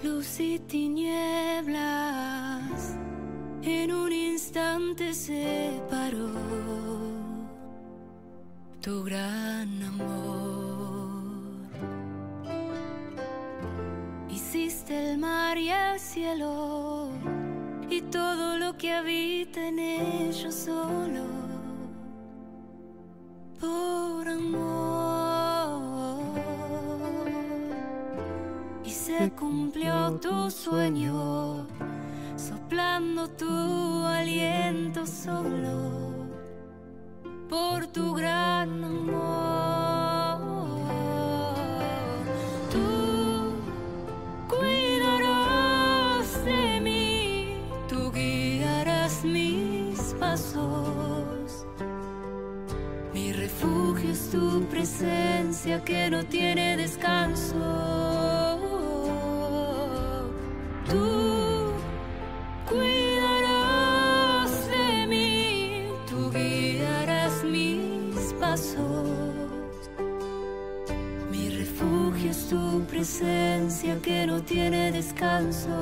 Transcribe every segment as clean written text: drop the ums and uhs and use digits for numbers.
Luz y tinieblas en un instante separó tu gran amor. Hiciste el mar y el cielo y todo lo que habita en ellos solo por amor. Y se cumplió tu sueño, soplando tu aliento solo por tu gran amor. Tú cuidarás de mí, tú guiarás mis pasos. Mi refugio es tu presencia que no tiene descanso. Tú cuidarás de mí, tú guiarás mis pasos. Mi refugio es tu presencia que no tiene descanso.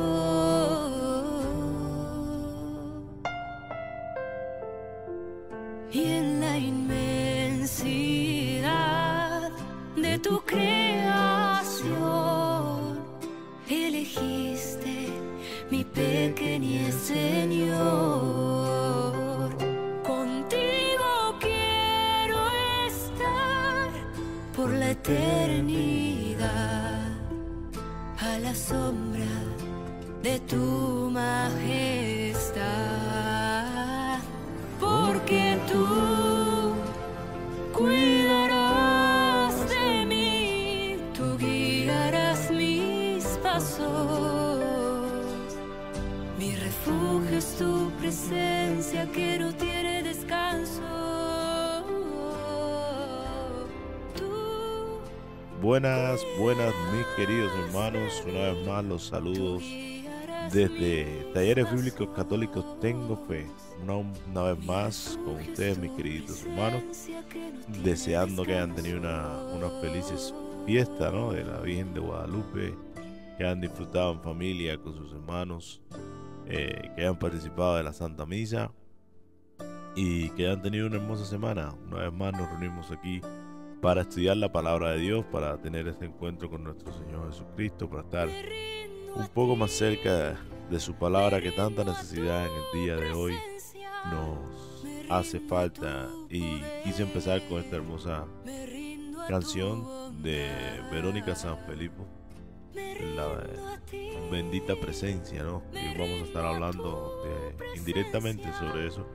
Y en la inmensidad de tu creación elegiste mi pequeñez, Señor. Contigo quiero estar por la eternidad, a la sombra de tu majestad, porque tú cuidarás de mí, tú guiarás mis pasos. Mi refugio es tu presencia que no tiene descanso. Tú Buenas, mis queridos hermanos. Una vez más los saludos desde Talleres Bíblicos Católicos Tengo Fe. Una vez más con ustedes, mis queridos hermanos, deseando que hayan tenido unas felices fiestas, ¿no?, de la Virgen de Guadalupe, que hayan disfrutado en familia con sus hermanos, que hayan participado de la Santa Misa y que hayan tenido una hermosa semana. Una vez más nos reunimos aquí para estudiar la palabra de Dios, para tener este encuentro con nuestro Señor Jesucristo, para estar un poco más cerca de su palabra que tanta necesidad en el día de hoy nos hace falta. Y quise empezar con esta hermosa canción de Verónica Sanfilippo, la bendita presencia, ¿no? Y vamos a estar hablando indirectamente sobre eso.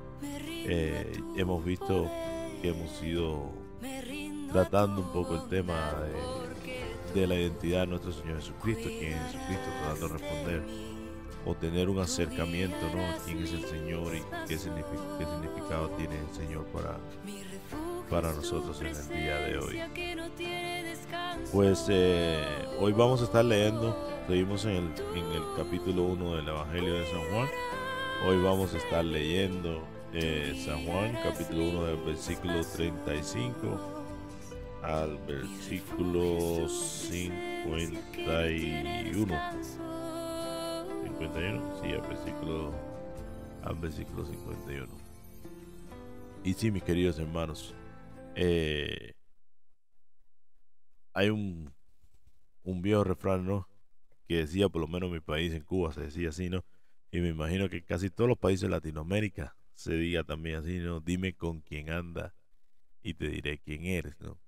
Hemos visto que hemos ido tratando un poco el tema de la identidad de nuestro Señor Jesucristo, quién es Jesucristo, tratando de responder o tener un acercamiento, ¿no?, quién es el Señor y qué significado tiene el Señor para nosotros en el día de hoy. Pues hoy vamos a estar leyendo, seguimos en el capítulo 1 del Evangelio de San Juan. Hoy vamos a estar leyendo San Juan, capítulo 1, del versículo 35 al versículo 51. Sí, al versículo 51. Y sí, mis queridos hermanos, hay un viejo refrán, ¿no?, que decía, por lo menos en mi país, en Cuba, se decía así, ¿no? Y me imagino que casi todos los países de Latinoamérica se diga también así, ¿no? Dime con quién anda y te diré quién eres, ¿no?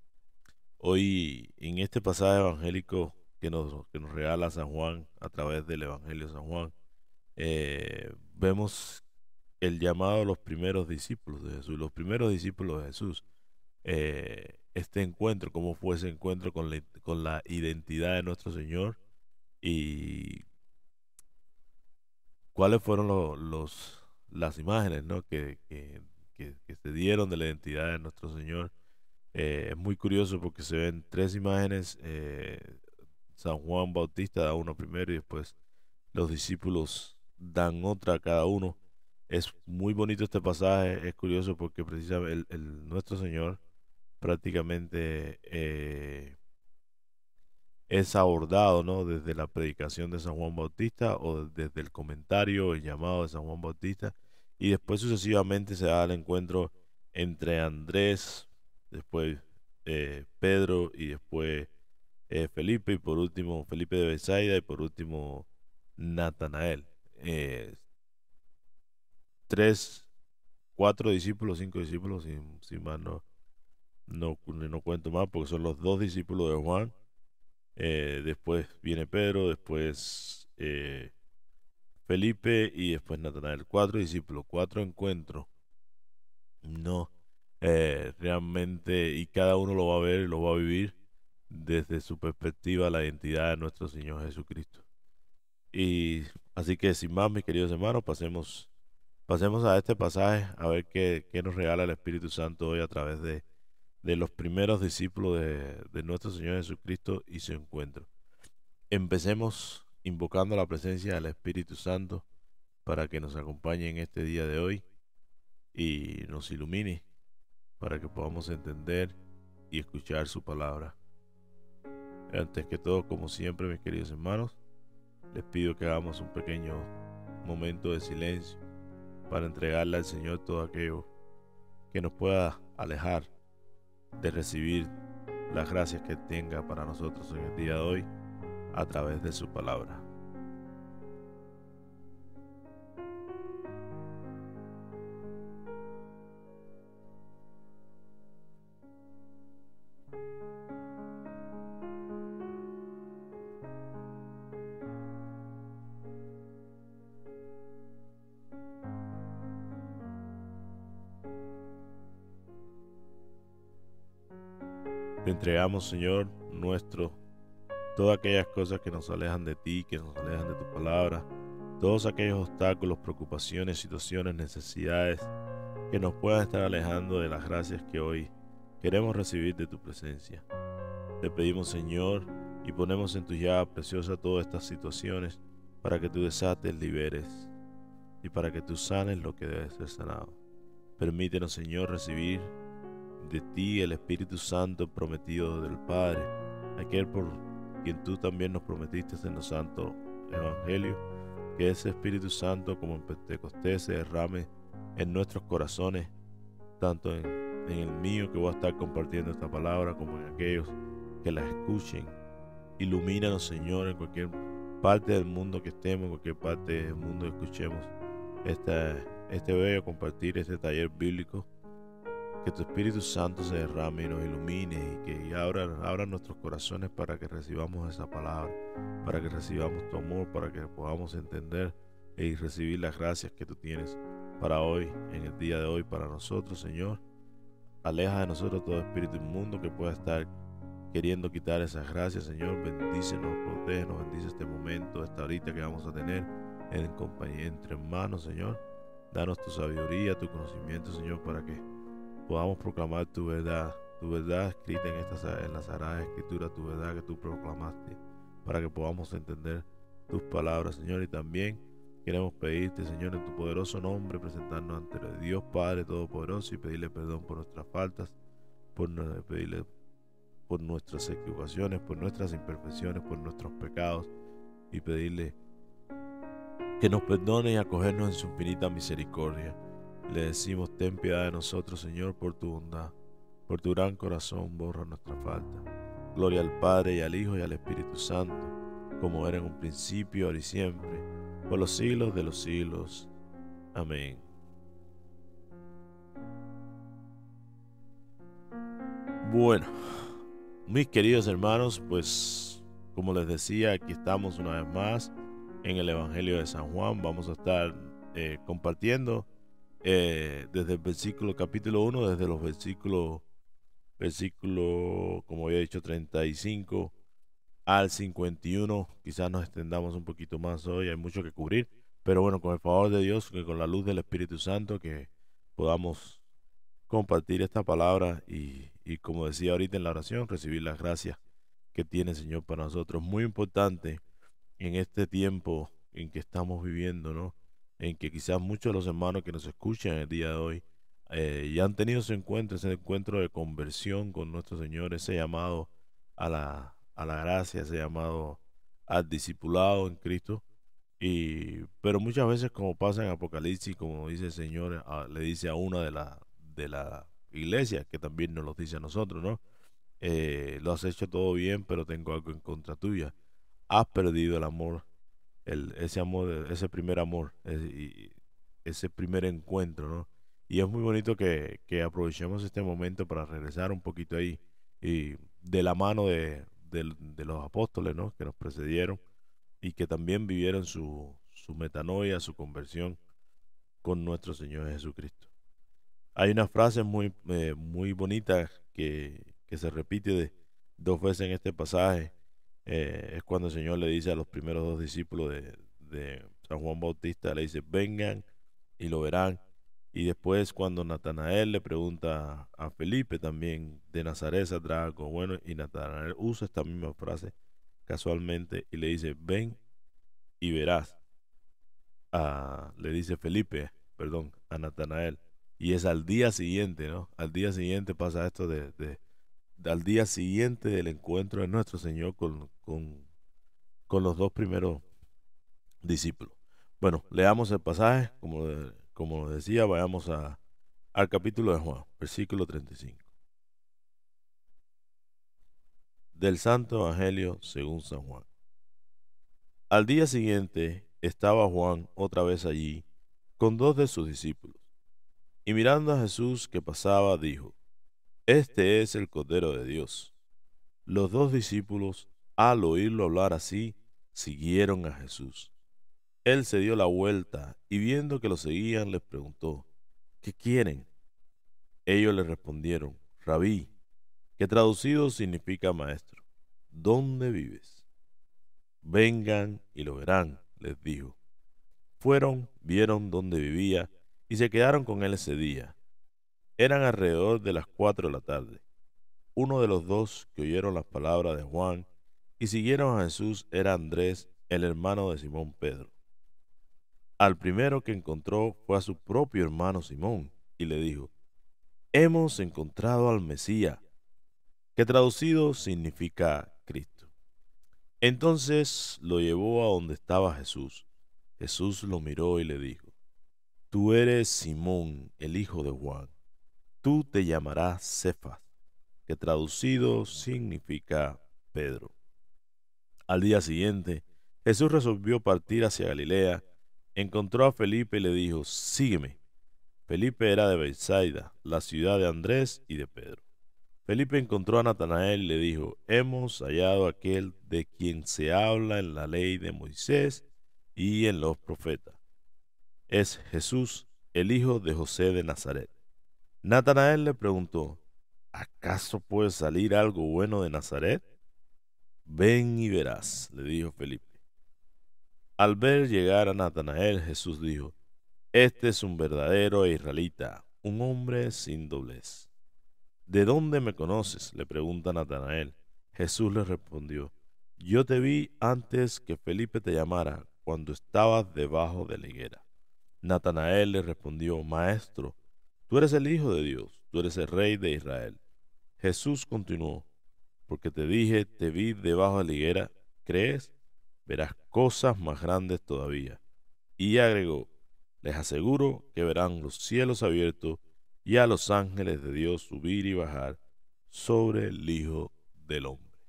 Hoy, en este pasaje evangélico que nos regala San Juan a través del Evangelio de San Juan, vemos el llamado a los primeros discípulos de Jesús, este encuentro, cómo fue ese encuentro con la identidad de nuestro Señor y cuáles fueron las imágenes, ¿no?, que se dieron de la identidad de nuestro Señor. Es muy curioso porque se ven tres imágenes. San Juan Bautista da uno primero y después los discípulos dan otra a cada uno. Es muy bonito este pasaje, es curioso porque precisamente nuestro Señor prácticamente es abordado, ¿no? Desde la predicación de San Juan Bautista o desde el comentario, el llamado de San Juan Bautista, y después sucesivamente se da el encuentro entre Andrés, después Pedro y después Felipe, y por último Felipe de Bethsaida, y por último Natanael. Eh, tres, cuatro discípulos, cinco discípulos, si mal no cuento más, porque son los dos discípulos de Juan. Después viene Pedro, después Felipe y después Natanael. Cuatro discípulos, cuatro encuentros. No, realmente, y cada uno lo va a ver y lo va a vivir desde su perspectiva, la identidad de nuestro Señor Jesucristo. Y así que sin más, mis queridos hermanos, pasemos a este pasaje a ver qué nos regala el Espíritu Santo hoy a través de los primeros discípulos de nuestro Señor Jesucristo y su encuentro. Empecemos invocando la presencia del Espíritu Santo para que nos acompañe en este día de hoy y nos ilumine para que podamos entender y escuchar su palabra. Antes que todo, como siempre, mis queridos hermanos, les pido que hagamos un pequeño momento de silencio para entregarle al Señor todo aquello que nos pueda alejar de recibir las gracias que tenga para nosotros en el día de hoy a través de su palabra. Te entregamos, Señor nuestro, todas aquellas cosas que nos alejan de ti, que nos alejan de tu palabra, todos aquellos obstáculos, preocupaciones, situaciones, necesidades que nos puedan estar alejando de las gracias que hoy queremos recibir de tu presencia. Te pedimos, Señor, y ponemos en tu llave preciosa todas estas situaciones para que tú desates, liberes y para que tú sanes lo que debe ser sanado. Permítenos, Señor, recibir de ti el Espíritu Santo prometido del Padre, aquel por quien tú también nos prometiste en los santos evangelios, que ese Espíritu Santo como en Pentecostés se derrame en nuestros corazones, tanto en el mío que voy a estar compartiendo esta palabra, como en aquellos que la escuchen. Ilumínanos, Señor, en cualquier parte del mundo que estemos, en cualquier parte del mundo que escuchemos este bello compartir, este taller bíblico. Que tu Espíritu Santo se derrame y nos ilumine y que abra nuestros corazones para que recibamos esa palabra, para que recibamos tu amor, para que podamos entender y recibir las gracias que tú tienes para hoy, en el día de hoy, para nosotros, Señor. Aleja de nosotros todo espíritu inmundo que pueda estar queriendo quitar esas gracias, Señor. Bendícenos, protégenos, bendice este momento, esta horita que vamos a tener en compañía entre hermanos, Señor. Danos tu sabiduría, tu conocimiento, Señor, para que podamos proclamar tu verdad escrita en la Sagrada Escritura, tu verdad que tú proclamaste, para que podamos entender tus palabras, Señor. Y también queremos pedirte, Señor, en tu poderoso nombre, presentarnos ante el Dios Padre Todopoderoso y pedirle perdón por nuestras faltas, pedirle por nuestras equivocaciones, por nuestras imperfecciones, por nuestros pecados, y pedirle que nos perdone y acogernos en su infinita misericordia. Le decimos, ten piedad de nosotros, Señor, por tu bondad, por tu gran corazón, borra nuestra falta. Gloria al Padre, y al Hijo, y al Espíritu Santo, como era en un principio, ahora y siempre, por los siglos de los siglos. Amén. Bueno, mis queridos hermanos, pues, como les decía, aquí estamos una vez más en el Evangelio de San Juan. Vamos a estar compartiendo desde el versículo capítulo 1, desde los versículo, como había dicho, 35 al 51. Quizás nos extendamos un poquito más hoy, hay mucho que cubrir, pero bueno, con el favor de Dios, que con la luz del Espíritu Santo, que podamos compartir esta palabra y como decía ahorita en la oración, recibir las gracias que tiene el Señor para nosotros. Muy importante en este tiempo en que estamos viviendo, ¿no? En que quizás muchos de los hermanos que nos escuchan el día de hoy ya han tenido ese encuentro de conversión con nuestro Señor, ese llamado a a la gracia, ese llamado al discipulado en Cristo. Pero muchas veces, como pasa en Apocalipsis, como dice el Señor, le dice a una de la iglesia, que también nos lo dice a nosotros, ¿no? Lo has hecho todo bien, pero tengo algo en contra tuya. Has perdido el amor, ese amor, ese primer amor, ese primer encuentro, ¿no? Y es muy bonito que aprovechemos este momento para regresar un poquito ahí y de la mano de los apóstoles, ¿no? Que nos precedieron y que también vivieron su metanoia, su conversión con nuestro Señor Jesucristo. Hay una frase muy bonita que se repite dos veces en este pasaje. Es cuando el Señor le dice a los primeros dos discípulos de San Juan Bautista, le dice, vengan y lo verán. Y después cuando Natanael le pregunta a Felipe también de Nazaret saldrá algo bueno, y Natanael usa esta misma frase casualmente y le dice, ven y verás. Le dice Felipe, perdón, a Natanael. Y es al día siguiente, ¿no? Al día siguiente pasa esto al día siguiente del encuentro de nuestro Señor con los dos primeros discípulos. Bueno, leamos el pasaje, como decía, vayamos al capítulo de Juan, versículo 35. Del Santo Evangelio según San Juan. Al día siguiente estaba Juan otra vez allí con dos de sus discípulos, y mirando a Jesús que pasaba, dijo, Este es el Cordero de Dios. Los dos discípulos, al oírlo hablar así, siguieron a Jesús. Él se dio la vuelta y viendo que lo seguían, les preguntó, ¿qué quieren? Ellos le respondieron, Rabí, que traducido significa maestro, ¿dónde vives? Vengan y lo verán, les dijo. Fueron, vieron dónde vivía y se quedaron con él ese día. Eran alrededor de las 4 de la tarde. Uno de los dos que oyeron las palabras de Juan y siguieron a Jesús era Andrés, el hermano de Simón Pedro. Al primero que encontró fue a su propio hermano Simón y le dijo, Hemos encontrado al Mesías, que traducido significa Cristo. Entonces lo llevó a donde estaba Jesús. Jesús lo miró y le dijo, Tú eres Simón, el hijo de Juan. Tú te llamarás Cefas, que traducido significa Pedro. Al día siguiente, Jesús resolvió partir hacia Galilea, encontró a Felipe y le dijo, Sígueme. Felipe era de Bethsaida, la ciudad de Andrés y de Pedro. Felipe encontró a Natanael y le dijo, Hemos hallado a aquel de quien se habla en la ley de Moisés y en los profetas. Es Jesús, el hijo de José de Nazaret. Natanael le preguntó, ¿acaso puede salir algo bueno de Nazaret? Ven y verás, le dijo Felipe. Al ver llegar a Natanael, Jesús dijo, Este es un verdadero israelita, un hombre sin doblez. ¿De dónde me conoces?, le pregunta Natanael. Jesús le respondió, Yo te vi antes que Felipe te llamara, cuando estabas debajo de la higuera. Natanael le respondió, Maestro, tú eres el Hijo de Dios, tú eres el Rey de Israel. Jesús continuó, porque te dije, te vi debajo de la higuera, ¿crees? Verás cosas más grandes todavía. Y agregó, les aseguro que verán los cielos abiertos y a los ángeles de Dios subir y bajar sobre el Hijo del Hombre.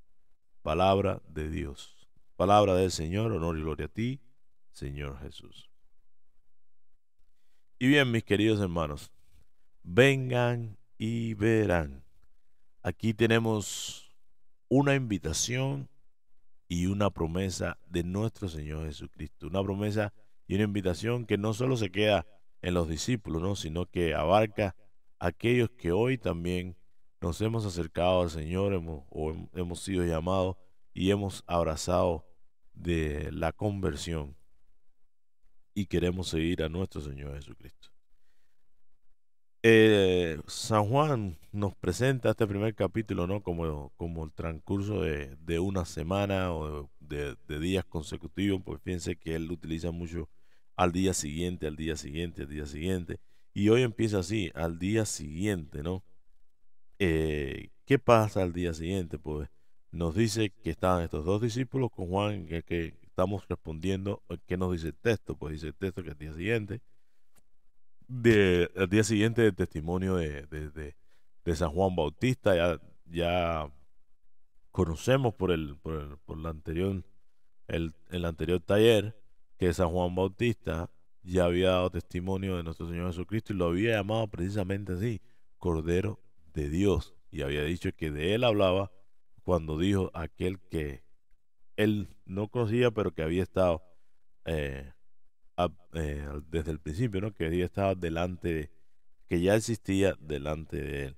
Palabra de Dios. Palabra del Señor, honor y gloria a ti, Señor Jesús. Y bien, mis queridos hermanos, vengan y verán. Aquí tenemos una invitación y una promesa de nuestro Señor Jesucristo. Una promesa y una invitación que no solo se queda en los discípulos, ¿no?, sino que abarca a aquellos que hoy también nos hemos acercado al Señor, hemos sido llamados y hemos abrazado de la conversión y queremos seguir a nuestro Señor Jesucristo. San Juan nos presenta este primer capítulo, ¿no?, como el transcurso de una semana o de días consecutivos, pues fíjense que él utiliza mucho al día siguiente, al día siguiente, al día siguiente, y hoy empieza así, al día siguiente, ¿no? ¿Qué pasa al día siguiente? Pues nos dice que estaban estos dos discípulos con Juan, que estamos respondiendo. ¿Qué nos dice el texto? Pues dice el texto que al día siguiente del testimonio de San Juan Bautista, ya conocemos por el anterior, el anterior taller, que San Juan Bautista ya había dado testimonio de nuestro Señor Jesucristo y lo había llamado precisamente así, Cordero de Dios. Y había dicho que de él hablaba cuando dijo aquel que él no conocía, pero que había estado eh, desde el principio, ¿no? Que había estado que ya existía delante de él.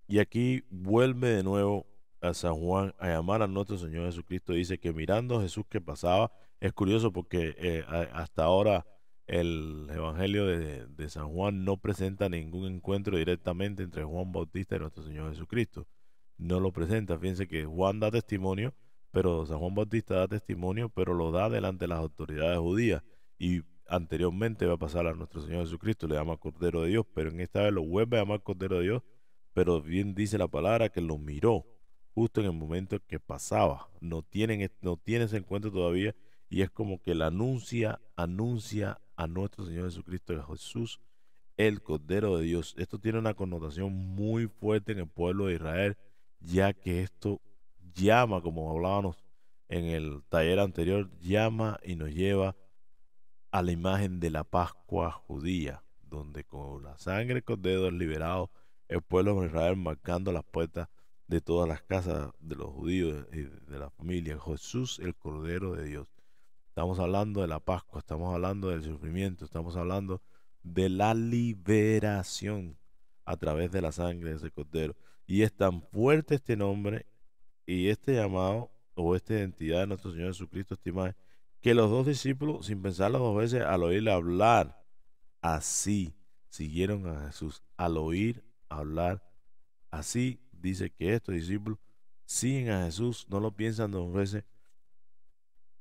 Y aquí vuelve de nuevo a San Juan a llamar a nuestro Señor Jesucristo. Dice que mirando a Jesús que pasaba, es curioso porque hasta ahora el Evangelio de San Juan no presenta ningún encuentro directamente entre Juan Bautista y nuestro Señor Jesucristo. No lo presenta. Fíjense que Juan da testimonio, pero San Juan Bautista da testimonio, pero lo da delante de las autoridades judías. Y anteriormente va a pasar a nuestro Señor Jesucristo, le llama Cordero de Dios, pero en esta vez lo vuelve a llamar Cordero de Dios, pero bien dice la palabra que lo miró justo en el momento que pasaba. No tiene ese encuentro todavía y es como que la anuncia a nuestro Señor Jesucristo, de Jesús, el Cordero de Dios. Esto tiene una connotación muy fuerte en el pueblo de Israel, ya que esto llama, como hablábamos en el taller anterior, llama y nos lleva a la imagen de la Pascua judía, donde con la sangre del Cordero es liberado el pueblo de Israel, marcando las puertas de todas las casas de los judíos y de la familia. Jesús, el Cordero de Dios. Estamos hablando de la Pascua, estamos hablando del sufrimiento, estamos hablando de la liberación a través de la sangre de ese Cordero. Y es tan fuerte este nombre y este llamado o esta identidad de nuestro Señor Jesucristo, esta imagen, que los dos discípulos, sin pensarlo dos veces, al oírle hablar así, siguieron a Jesús. Al oír hablar así, dice que estos discípulos siguen a Jesús, no lo piensan dos veces.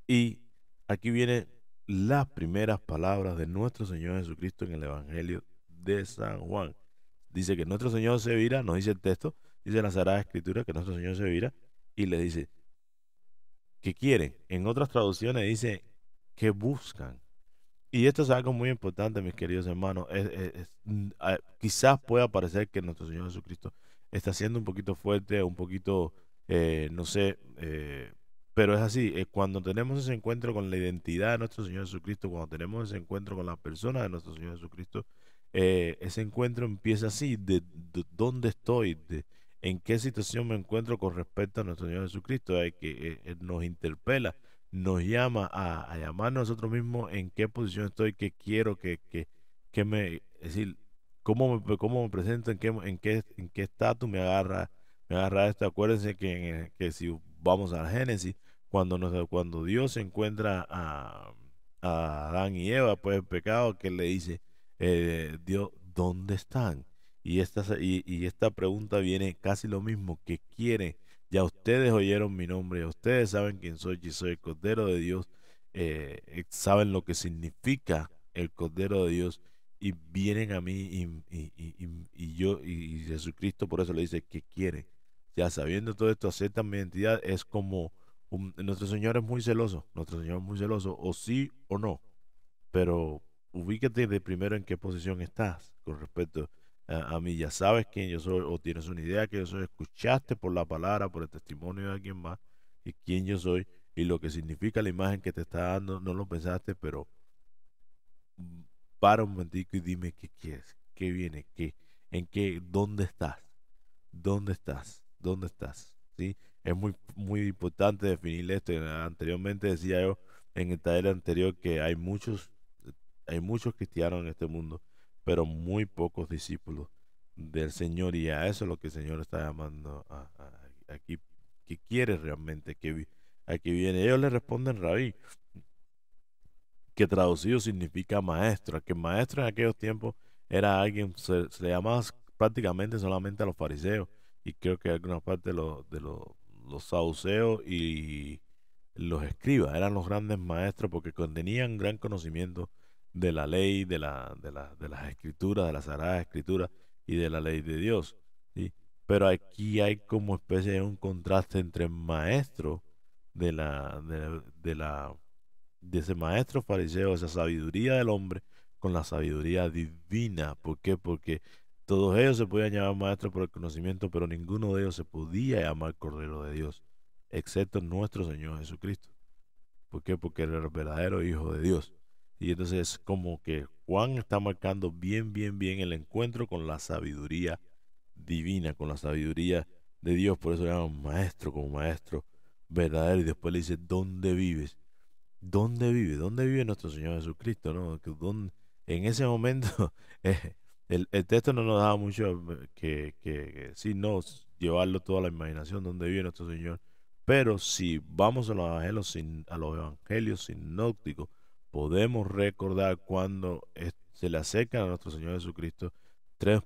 Y aquí vienen las primeras palabras de nuestro Señor Jesucristo en el Evangelio de San Juan. Dice que nuestro Señor se vira, nos dice el texto, dice la Sagrada Escritura que nuestro Señor se vira y le dice, ¿qué quieren? En otras traducciones dice, ¿qué buscan? Y esto es algo muy importante, mis queridos hermanos. Quizás pueda parecer que nuestro Señor Jesucristo está siendo un poquito fuerte, un poquito, no sé, pero es así. Cuando tenemos ese encuentro con la identidad de nuestro Señor Jesucristo, cuando tenemos ese encuentro con la persona de nuestro Señor Jesucristo, ese encuentro empieza así, de dónde estoy, en qué situación me encuentro con respecto a nuestro Señor Jesucristo, que nos interpela, nos llama a llamar nosotros mismos en qué posición estoy, qué quiero, es decir, cómo me presento, en qué estatus me agarra esto. Acuérdense que si vamos al Génesis, cuando Dios se encuentra a Adán y Eva, pues el pecado, que le dice, Dios, ¿dónde están? Y esta pregunta viene casi lo mismo, que quieren. Ya ustedes oyeron mi nombre, ya ustedes saben quién soy, y soy el Cordero de Dios, saben lo que significa el Cordero de Dios y vienen a mí y Jesucristo por eso le dice que quieren. Ya sabiendo todo esto, aceptan mi identidad, es como nuestro Señor es muy celoso, nuestro Señor es muy celoso, o sí o no, pero ubícate de primero en qué posición estás con respecto a mí. Ya sabes quién yo soy o tienes una idea que yo soy, escuchaste por la palabra, por el testimonio de alguien más y quién yo soy y lo que significa la imagen que te está dando, no lo pensaste, pero mm, para un momentico y dime qué quieres, qué viene, dónde estás, dónde estás, dónde estás, ¿sí? Es muy importante definir esto. Anteriormente decía yo en el taller anterior que hay muchos cristianos en este mundo, pero muy pocos discípulos del Señor, y a eso es lo que el Señor está llamando aquí. ¿Qué quiere realmente? Aquí viene. Ellos le responden Rabí, que traducido significa maestro. Que maestro en aquellos tiempos era alguien, se le llamaba prácticamente solamente a los fariseos, y creo que alguna parte los saduceos y los escribas eran los grandes maestros porque contenían gran conocimiento de la ley, de las escrituras, de la Sagrada Escritura y de la ley de Dios, ¿sí? Pero aquí hay como especie de un contraste entre el maestro de de ese maestro fariseo, esa sabiduría del hombre, con la sabiduría divina. ¿Por qué? Porque todos ellos se podían llamar maestros por el conocimiento, pero ninguno de ellos se podía llamar Cordero de Dios, excepto nuestro Señor Jesucristo. ¿Por qué? Porque era el verdadero Hijo de Dios. Y entonces es como que Juan está marcando bien, bien, bien el encuentro con la sabiduría divina, con la sabiduría de Dios. Por eso le llaman maestro, como maestro verdadero. Y después le dice, ¿dónde vives? ¿Dónde vive? ¿Dónde vive nuestro Señor Jesucristo? ¿No? En ese momento, el texto no nos da mucho que sí, no llevarlo toda la imaginación, ¿dónde vive nuestro Señor? Pero si vamos a los evangelios, a los evangelios sinópticos, podemos recordar cuando se le acercan a nuestro Señor Jesucristo tres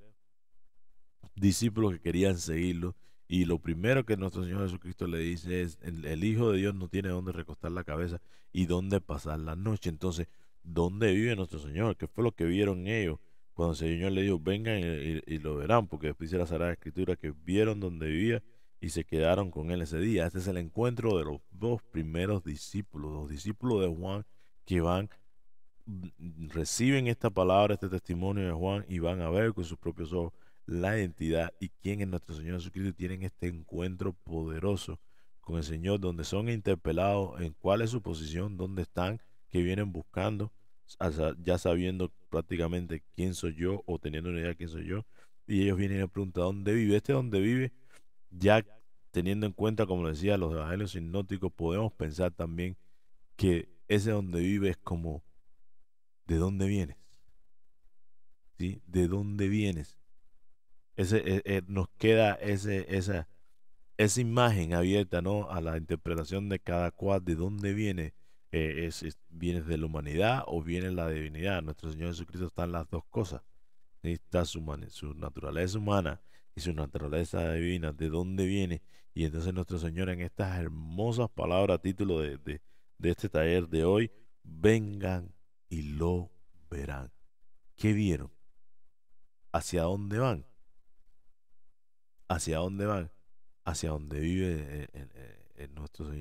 discípulos que querían seguirlo. Y lo primero que nuestro Señor Jesucristo le dice es, el Hijo de Dios no tiene dónde recostar la cabeza y dónde pasar la noche. Entonces, ¿dónde vive nuestro Señor? ¿Qué fue lo que vieron ellos cuando el Señor le dijo, vengan y lo verán? Porque después dice la Sagrada Escritura que vieron dónde vivía y se quedaron con él ese día. Este es el encuentro de los dos primeros discípulos, los discípulos de Juan que reciben esta palabra, este testimonio de Juan y van a ver con sus propios ojos la identidad y quién es nuestro Señor Jesucristo y tienen este encuentro poderoso con el Señor donde son interpelados en cuál es su posición, dónde están, que vienen buscando, ya sabiendo prácticamente quién soy yo o teniendo una idea de quién soy yo y ellos vienen y le preguntan dónde vive, donde vive, ya teniendo en cuenta, como decía, los evangelios sinópticos, podemos pensar también que ese donde vive es como ¿de dónde vienes? ¿Sí? ¿De dónde vienes? Nos queda esa imagen abierta, ¿no? A la interpretación de cada cual, ¿de dónde viene? ¿Vienes de la humanidad o viene la divinidad? Nuestro Señor Jesucristo está en las dos cosas. ¿Sí? Está su naturaleza humana y su naturaleza divina, ¿de dónde viene? Y entonces nuestro Señor en estas hermosas palabras, a título de este taller de hoy, vengan y lo verán. ¿Qué vieron? ¿Hacia dónde van? ¿Hacia dónde van? Hacia donde vive nuestro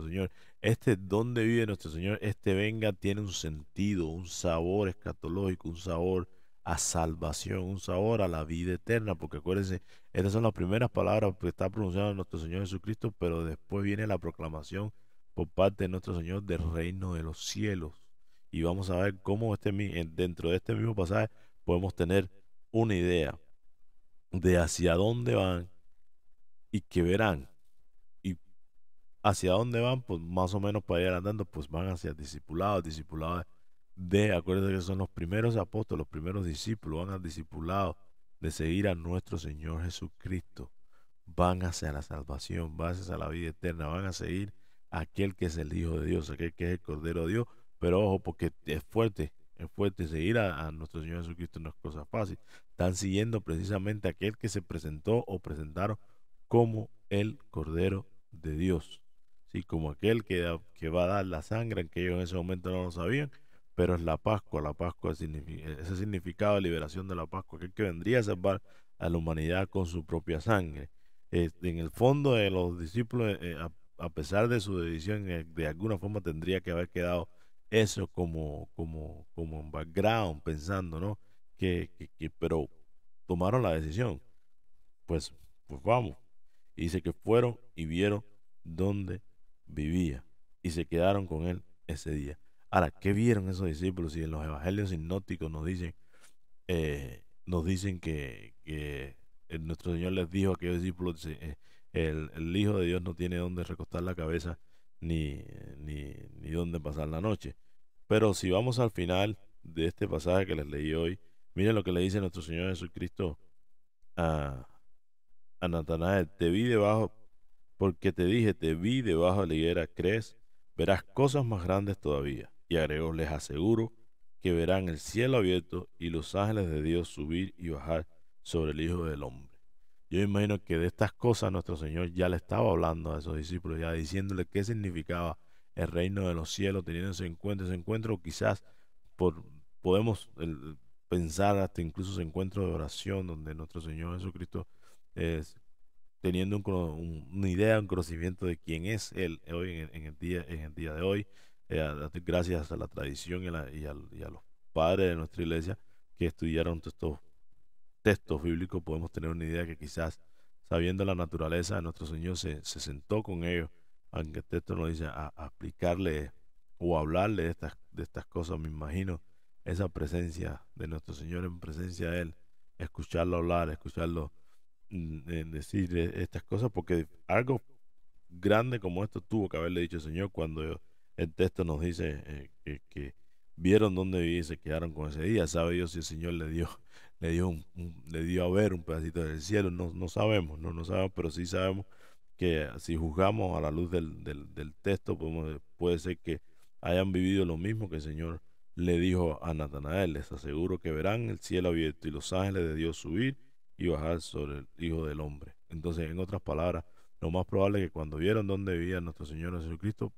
Señor. Este donde vive nuestro Señor, este venga tiene un sentido, un sabor escatológico, un sabor a salvación, un sabor a la vida eterna, porque acuérdense, estas son las primeras palabras que está pronunciando nuestro Señor Jesucristo, pero después viene la proclamación por parte de nuestro Señor del reino de los cielos. Y vamos a ver cómo dentro de este mismo pasaje podemos tener una idea de hacia dónde van y qué verán. Y hacia dónde van, pues más o menos para ir andando, pues van hacia discipulados, acuérdense que son los primeros apóstoles, los primeros discípulos, van al discipulado de seguir a nuestro Señor Jesucristo. Van hacia la salvación, van hacia la vida eterna, van a seguir a aquel que es el Hijo de Dios, aquel que es el Cordero de Dios. Pero ojo, porque es fuerte seguir a nuestro Señor Jesucristo, no es cosa fácil. Están siguiendo precisamente a aquel que se presentó o presentaron como el Cordero de Dios. Sí, como aquel que va a dar la sangre, en que ellos en ese momento no lo sabían, pero es la Pascua ese significado de liberación de la Pascua, aquel que vendría a salvar a la humanidad con su propia sangre. En el fondo de los discípulos, a pesar de su decisión, de alguna forma tendría que haber quedado eso como en background, pensando, ¿no? Pero tomaron la decisión, pues, pues vamos. Y dice que fueron y vieron dónde vivía y se quedaron con él ese día. Ahora, ¿qué vieron esos discípulos? Y en los evangelios sinópticos nos dicen que nuestro Señor les dijo a aquellos discípulos, el Hijo de Dios no tiene dónde recostar la cabeza ni dónde pasar la noche. Pero si vamos al final de este pasaje que les leí hoy, miren lo que le dice nuestro Señor Jesucristo a, a Natanael, te vi debajo, porque te dije, te vi debajo de la higuera, ¿crees? Verás cosas más grandes todavía. Y agregó, les aseguro que verán el cielo abierto y los ángeles de Dios subir y bajar sobre el Hijo del Hombre. Yo imagino que de estas cosas nuestro Señor ya le estaba hablando a esos discípulos, ya diciéndole qué significaba el reino de los cielos, teniendo ese encuentro quizás por, podemos pensar hasta incluso ese encuentro de oración donde nuestro Señor Jesucristo teniendo una idea, un conocimiento de quién es Él hoy en el día de hoy. Gracias a la tradición y a los padres de nuestra iglesia que estudiaron estos textos bíblicos, podemos tener una idea que quizás sabiendo la naturaleza de nuestro Señor se sentó con ellos, aunque el texto nos dice a explicarle o hablarle de estas cosas, me imagino esa presencia de nuestro Señor en presencia de Él, escucharlo hablar, escucharlo en decir estas cosas, porque algo grande como esto tuvo que haberle dicho el Señor cuando el texto nos dice que vieron dónde vivía y se quedaron con ese día. Sabe Dios si el Señor le dio a ver un pedacito del cielo. No, no sabemos, no sabemos, pero sí sabemos que si juzgamos a la luz del texto, puede ser que hayan vivido lo mismo que el Señor le dijo a Natanael. Les aseguro que verán el cielo abierto y los ángeles de Dios subir y bajar sobre el Hijo del Hombre. Entonces, en otras palabras, lo más probable es que cuando vieron dónde vivía nuestro Señor Jesucristo,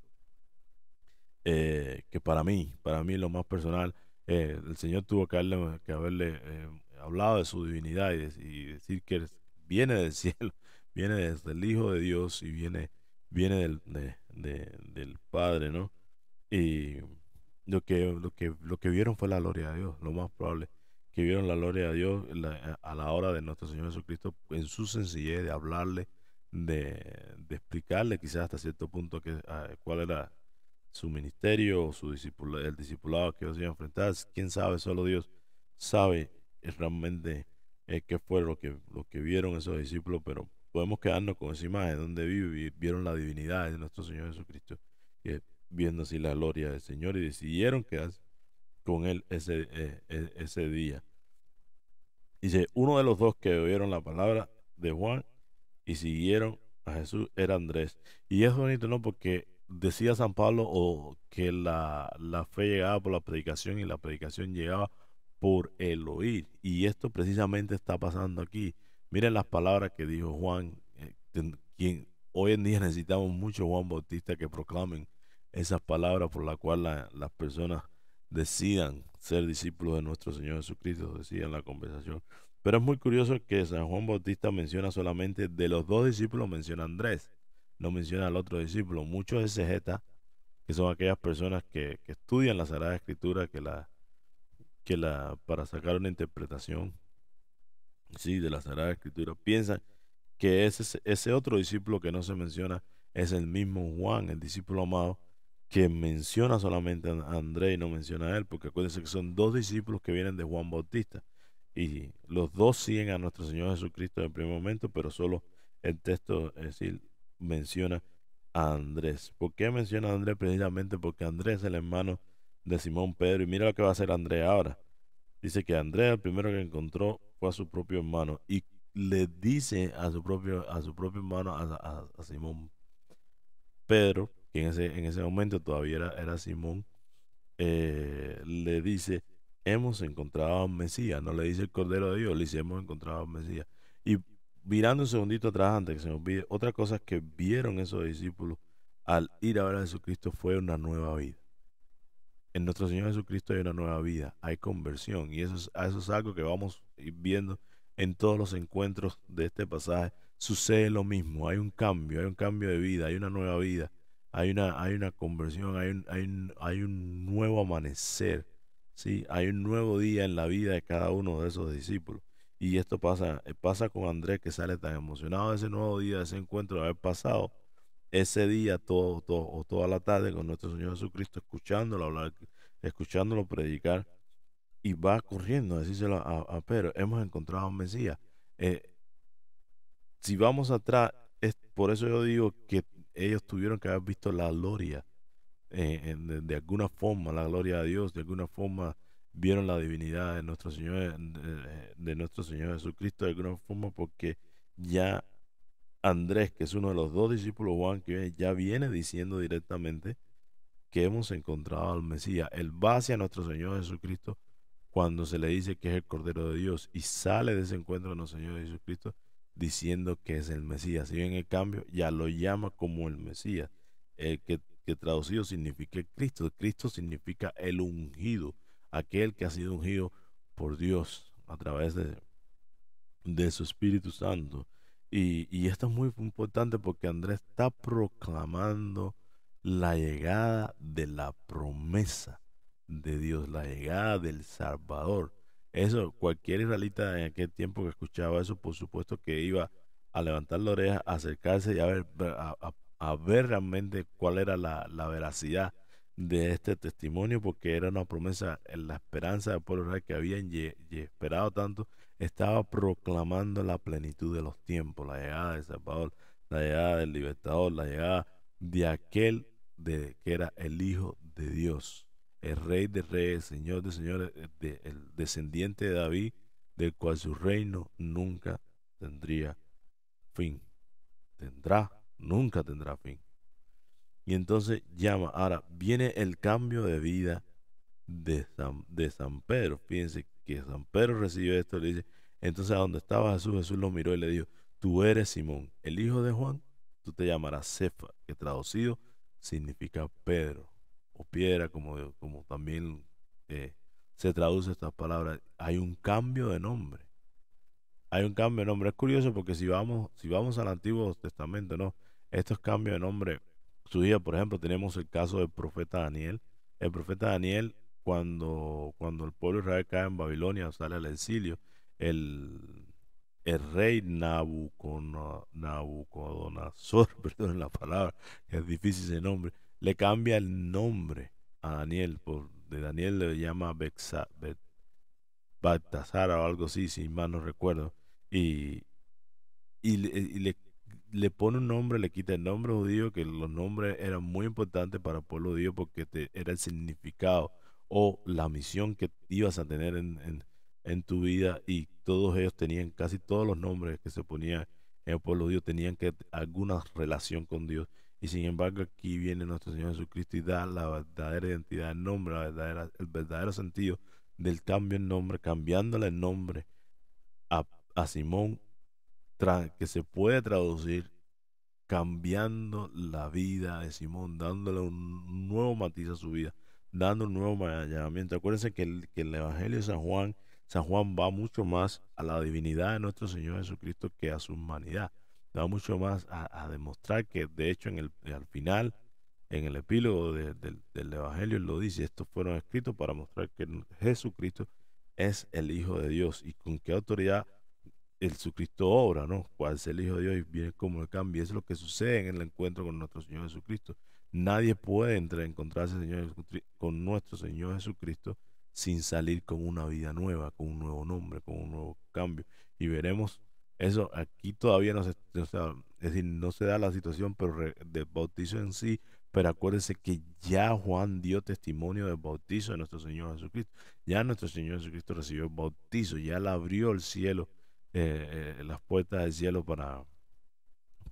que para mí lo más personal, el Señor tuvo que haberle hablado de su divinidad y decir que viene del cielo, viene desde el Hijo de Dios y viene del Padre, ¿no? Y lo que vieron fue la gloria de Dios, lo más probable, que vieron la gloria de Dios a la hora de nuestro Señor Jesucristo en su sencillez de hablarle, de explicarle quizás hasta cierto punto cuál era su ministerio o el discipulado que ellos iban a enfrentar. Quién sabe, solo Dios sabe realmente qué fue lo que vieron esos discípulos, pero podemos quedarnos con esa imagen donde vieron la divinidad de nuestro Señor Jesucristo, que viendo así la gloria del Señor y decidieron quedarse con él ese día. Dice, uno de los dos que oyeron la palabra de Juan y siguieron a Jesús era Andrés. Y es bonito, ¿no? Porque decía San Pablo que la fe llegaba por la predicación y la predicación llegaba por el oír. Y esto precisamente está pasando aquí. Miren las palabras que dijo Juan, quien hoy en día necesitamos mucho Juan Bautista que proclamen esas palabras por las cuales las personas decidan ser discípulos de nuestro Señor Jesucristo, decidan la conversación. Pero es muy curioso que San Juan Bautista menciona solamente de los dos discípulos, menciona a Andrés, no menciona al otro discípulo. Muchos exegetas, que son aquellas personas que estudian la Sagrada Escritura, para sacar una interpretación, sí, de la Sagrada Escritura, piensan que ese otro discípulo que no se menciona es el mismo Juan, el discípulo amado, que menciona solamente a Andrés y no menciona a él, porque acuérdense que son dos discípulos que vienen de Juan Bautista. Y los dos siguen a nuestro Señor Jesucristo en el primer momento, pero solo el texto, es decir, menciona a Andrés. ¿Por qué menciona a Andrés? Precisamente porque Andrés es el hermano de Simón Pedro. Y mira lo que va a hacer Andrés ahora. Dice que Andrés, el primero que encontró, fue a su propio hermano. Y le dice a su propio hermano, a Simón Pedro, que en ese momento todavía era Simón, le dice, hemos encontrado al Mesías. No le dice el Cordero de Dios, le dice, hemos encontrado al Mesías. Y mirando un segundito atrás, antes que se me olvide, otra cosa que vieron esos discípulos al ir a ver a Jesucristo fue una nueva vida. En nuestro Señor Jesucristo hay una nueva vida, hay conversión, y eso es algo que vamos a ir viendo en todos los encuentros de este pasaje. Sucede lo mismo, hay un cambio de vida, hay una nueva vida, hay una conversión, hay un nuevo amanecer, ¿sí? Hay un nuevo día en la vida de cada uno de esos discípulos. Y esto pasa con Andrés, que sale tan emocionado de ese nuevo día, de ese encuentro, de haber pasado ese día o toda la tarde con nuestro Señor Jesucristo, escuchándolo hablar, escuchándolo predicar, y va corriendo a decírselo a Pedro, hemos encontrado a un Mesías. Eh, si vamos atrás, es por eso yo digo que ellos tuvieron que haber visto la gloria, de alguna forma, la gloria de Dios, de alguna forma vieron la divinidad de nuestro Señor, de nuestro Señor Jesucristo, de alguna forma, porque ya Andrés, que es uno de los dos discípulos Juan, que ya viene diciendo directamente que hemos encontrado al Mesías. Él va hacia nuestro Señor Jesucristo cuando se le dice que es el Cordero de Dios y sale de ese encuentro de nuestro Señor Jesucristo diciendo que es el Mesías. Si bien en cambio ya lo llama como el Mesías, que traducido significa Cristo. Cristo significa el ungido, aquel que ha sido ungido por Dios a través de su Espíritu Santo. Y esto es muy importante porque Andrés está proclamando la llegada de la promesa de Dios, la llegada del Salvador. Eso, cualquier israelita en aquel tiempo que escuchaba eso, por supuesto que iba a levantar la oreja, a acercarse y a ver, a ver realmente cuál era la veracidad de este testimonio, porque era una promesa, en la esperanza del pueblo israelí que habían esperado tanto, estaba proclamando la plenitud de los tiempos, la llegada del Salvador, la llegada del Libertador, la llegada de aquel que era el Hijo de Dios, el Rey de Reyes, Señor de Señores, el descendiente de David, del cual su reino nunca tendría fin. Nunca tendrá fin. Y entonces llama, ahora viene el cambio de vida de San Pedro. Fíjense que San Pedro recibió esto y le dice, entonces a donde estaba Jesús, Jesús lo miró y le dijo, tú eres Simón, el hijo de Juan, tú te llamarás Cefa, que traducido significa Pedro, o piedra, como también se traduce estas palabras. Hay un cambio de nombre. Hay un cambio de nombre. Es curioso porque si vamos al Antiguo Testamento, ¿no? Estos cambios de nombre surgían, por ejemplo, tenemos el caso del profeta Daniel. El profeta Daniel, cuando el pueblo de Israel cae en Babilonia, sale al exilio, el, el rey Nabucodonosor, perdón la palabra, que es difícil ese nombre, le cambia el nombre a Daniel. De Daniel le llama Baltasar o algo así, si mal no recuerdo. Y, y le pone un nombre, le quita el nombre judío, que los nombres eran muy importantes para el pueblo judío porque era el significado o la misión que ibas a tener en tu vida, y todos ellos tenían, casi todos los nombres que se ponían en el pueblo judío tenían que alguna relación con Dios. Y sin embargo aquí viene nuestro Señor Jesucristo y da la verdadera identidad, el nombre, el verdadero sentido del cambio en nombre, cambiándole el nombre a, a Simón, que se puede traducir cambiando la vida de Simón, dándole un nuevo matiz a su vida, dando un nuevo llamamiento. Acuérdense que el Evangelio de San Juan va mucho más a la divinidad de nuestro Señor Jesucristo que a su humanidad. Va mucho más a demostrar que, de hecho, al final, en el epílogo del Evangelio, él lo dice, estos fueron escritos para mostrar que Jesucristo es el Hijo de Dios. ¿Y con qué autoridad el Jesucristo obra, ¿no? Cuál es el Hijo de Dios y viene como el cambio? Eso es lo que sucede en el encuentro con nuestro Señor Jesucristo. Nadie puede encontrarse con nuestro Señor Jesucristo sin salir con una vida nueva, con un nuevo nombre, con un nuevo cambio. Y veremos eso. Aquí todavía es decir, no se da la situación pero del bautizo en sí, pero acuérdense que ya Juan dio testimonio del bautizo de nuestro Señor Jesucristo. Ya nuestro Señor Jesucristo recibió el bautizo, ya le abrió el cielo, las puertas del cielo para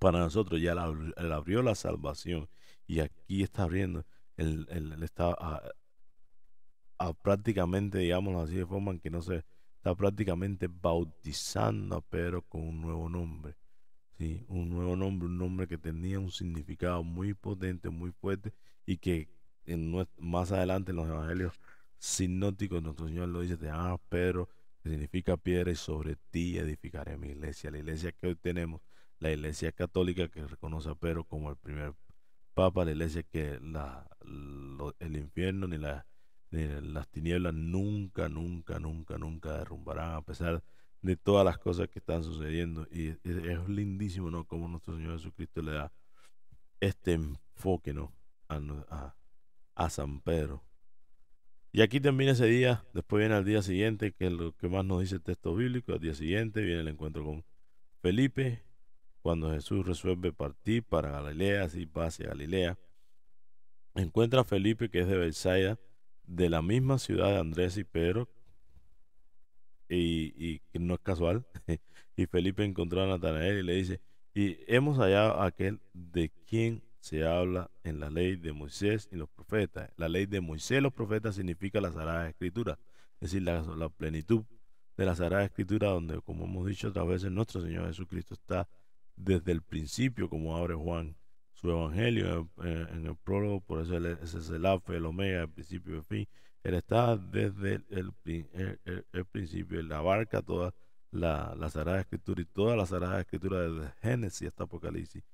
nosotros, ya él abrió la salvación, y aquí está abriendo, él está prácticamente, digámoslo así, de forma en que no se está prácticamente bautizando a Pedro con un nuevo nombre. Sí, un nuevo nombre, un nombre que tenía un significado muy potente, muy fuerte, y que más adelante en los evangelios sinópticos nuestro Señor lo dice, te llamas Pedro, que significa piedra, y sobre ti edificaré mi iglesia. La iglesia que hoy tenemos, la iglesia católica que reconoce a Pedro como el primer papa, la iglesia que el infierno ni las tinieblas nunca, nunca, nunca, nunca derrumbarán, a pesar de todas las cosas que están sucediendo. Y es lindísimo, ¿no? Como nuestro Señor Jesucristo le da este enfoque, ¿no? A San Pedro. Y aquí termina ese día. Después viene al día siguiente, que es lo que más nos dice el texto bíblico. Al día siguiente viene el encuentro con Felipe, cuando Jesús resuelve partir para Galilea, así va hacia Galilea. Encuentra a Felipe, que es de Bethsaida, de la misma ciudad de Andrés y Pedro, y que no es casual. Y Felipe encontró a Natanael y le dice, y hemos hallado a aquel de quien se habla en la ley de Moisés y los profetas. La ley de Moisés y los profetas significa la Sagrada Escritura, es decir, la plenitud de la Sagrada Escritura, donde, como hemos dicho otras veces, nuestro Señor Jesucristo está desde el principio, como abre Juan su evangelio en el prólogo. Por eso ese es el alfa, el omega, el principio y el fin. Él está desde el principio, él abarca la Sagrada Escritura y toda la Sagrada Escritura desde Génesis hasta Apocalipsis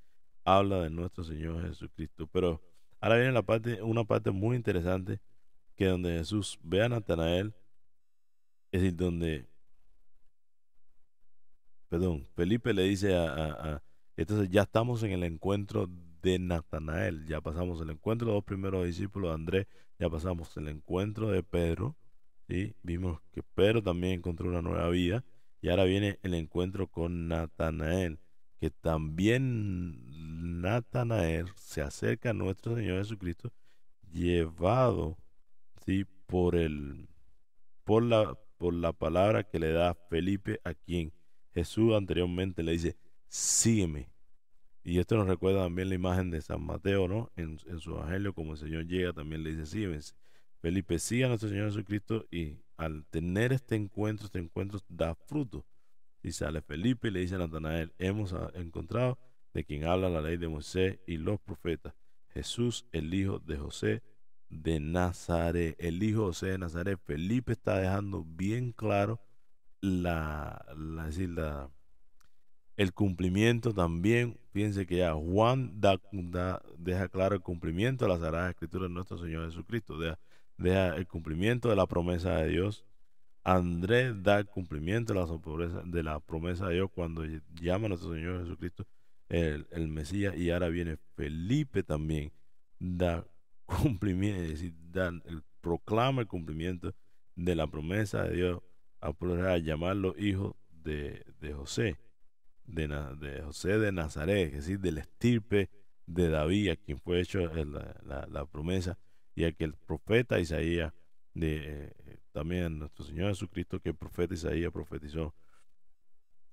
habla de nuestro Señor Jesucristo. Pero ahora viene una parte muy interesante, que donde Jesús ve a Natanael, es decir, donde, perdón, Felipe le dice entonces ya estamos en el encuentro de Natanael, ya pasamos el encuentro de los dos primeros discípulos de Andrés, ya pasamos el encuentro de Pedro, ¿sí? Vimos que Pedro también encontró una nueva vida, y ahora viene el encuentro con Natanael, que también Natanael se acerca a nuestro Señor Jesucristo, llevado, ¿sí? Por la palabra que le da Felipe, a quien Jesús anteriormente le dice, sígueme. Y esto nos recuerda también la imagen de San Mateo, ¿no? En su evangelio, como el Señor llega, también le dice, sígueme. Felipe sigue a nuestro Señor Jesucristo, y al tener este encuentro da fruto. Y sale Felipe y le dice a Natanael, hemos encontrado de quien habla la ley de Moisés y los profetas, Jesús, el hijo de José de Nazaret, el hijo de José de Nazaret. Felipe está dejando bien claro es decir, el cumplimiento también. Fíjense que ya Juan deja claro el cumplimiento de la Sagrada Escritura de nuestro Señor Jesucristo, deja el cumplimiento de la promesa de Dios. Andrés da el cumplimiento de la promesa de Dios cuando llama a nuestro Señor Jesucristo el Mesías. Y ahora viene Felipe también, da cumplimiento, es decir, proclama el cumplimiento de la promesa de Dios a llamarlo hijo de José, de José de Nazaret, es decir, del estirpe de David, a quien fue hecho la promesa, y a que el profeta Isaías, también nuestro Señor Jesucristo, que el profeta Isaías profetizó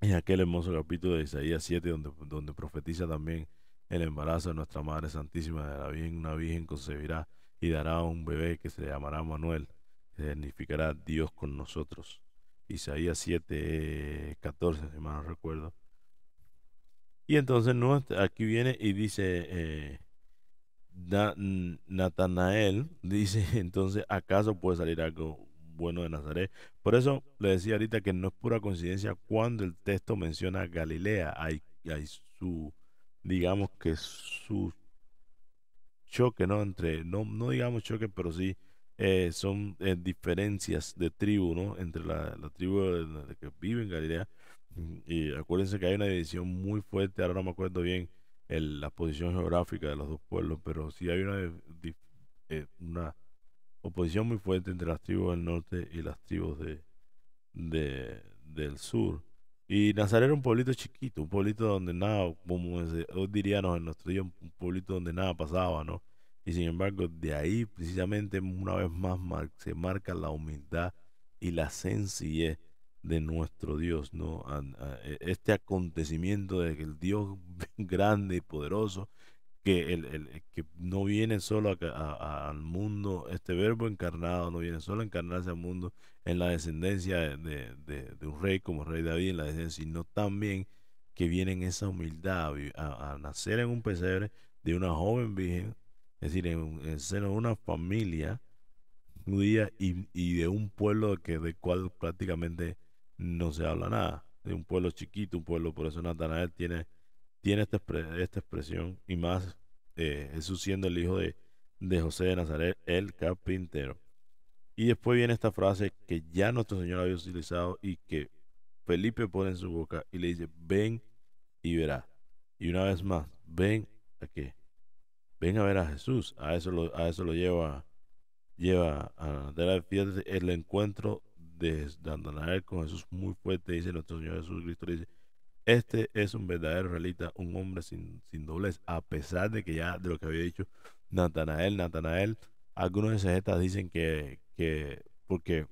en aquel hermoso capítulo de Isaías 7, donde profetiza también el embarazo de nuestra Madre Santísima de la Virgen. Una virgen concebirá y dará un bebé que se llamará Manuel, que significará Dios con nosotros. Isaías 7, 14, si mal no recuerdo. Y entonces aquí viene y dice, Natanael dice, entonces, ¿acaso puede salir algo bueno de Nazaret? Por eso le decía ahorita que no es pura coincidencia cuando el texto menciona Galilea. Hay digamos que su choque, ¿no? No digamos choque, pero sí son diferencias de tribu, ¿no? Entre la tribu de que vive en Galilea. Y acuérdense que hay una división muy fuerte, ahora no me acuerdo bien la posición geográfica de los dos pueblos, pero sí hay una oposición muy fuerte entre las tribus del norte y las tribus del sur. Y Nazaret era un pueblito chiquito, un pueblito donde nada, como hoy diríamos en nuestro día, un pueblito donde nada pasaba, ¿no? Y sin embargo, de ahí precisamente una vez más se marca la humildad y la sencillez de nuestro Dios, ¿no? Este acontecimiento de que el Dios grande y poderoso, que no viene solo al mundo, este verbo encarnado no viene solo a encarnarse al mundo en la descendencia de un rey como el rey David, en la descendencia, sino también que viene en esa humildad a nacer en un pesebre de una joven virgen, es decir, en el seno de una familia judía, y de un pueblo del cual prácticamente no se habla nada, de un pueblo chiquito, un pueblo. Por eso Natanael tiene esta expresión, y más Jesús siendo el hijo de José de Nazaret, el carpintero. Y después viene esta frase que ya nuestro Señor había utilizado y que Felipe pone en su boca y le dice, ven y verás. Y una vez más, ven a qué, ven a ver a Jesús. A eso lo lleva fíjate, el encuentro de Natanael con Jesús muy fuerte, dice nuestro Señor Jesucristo, dice, este es un verdadero israelita, un hombre sin doblez, a pesar de que ya de lo que había dicho Natanael, algunos exegetas dicen que porque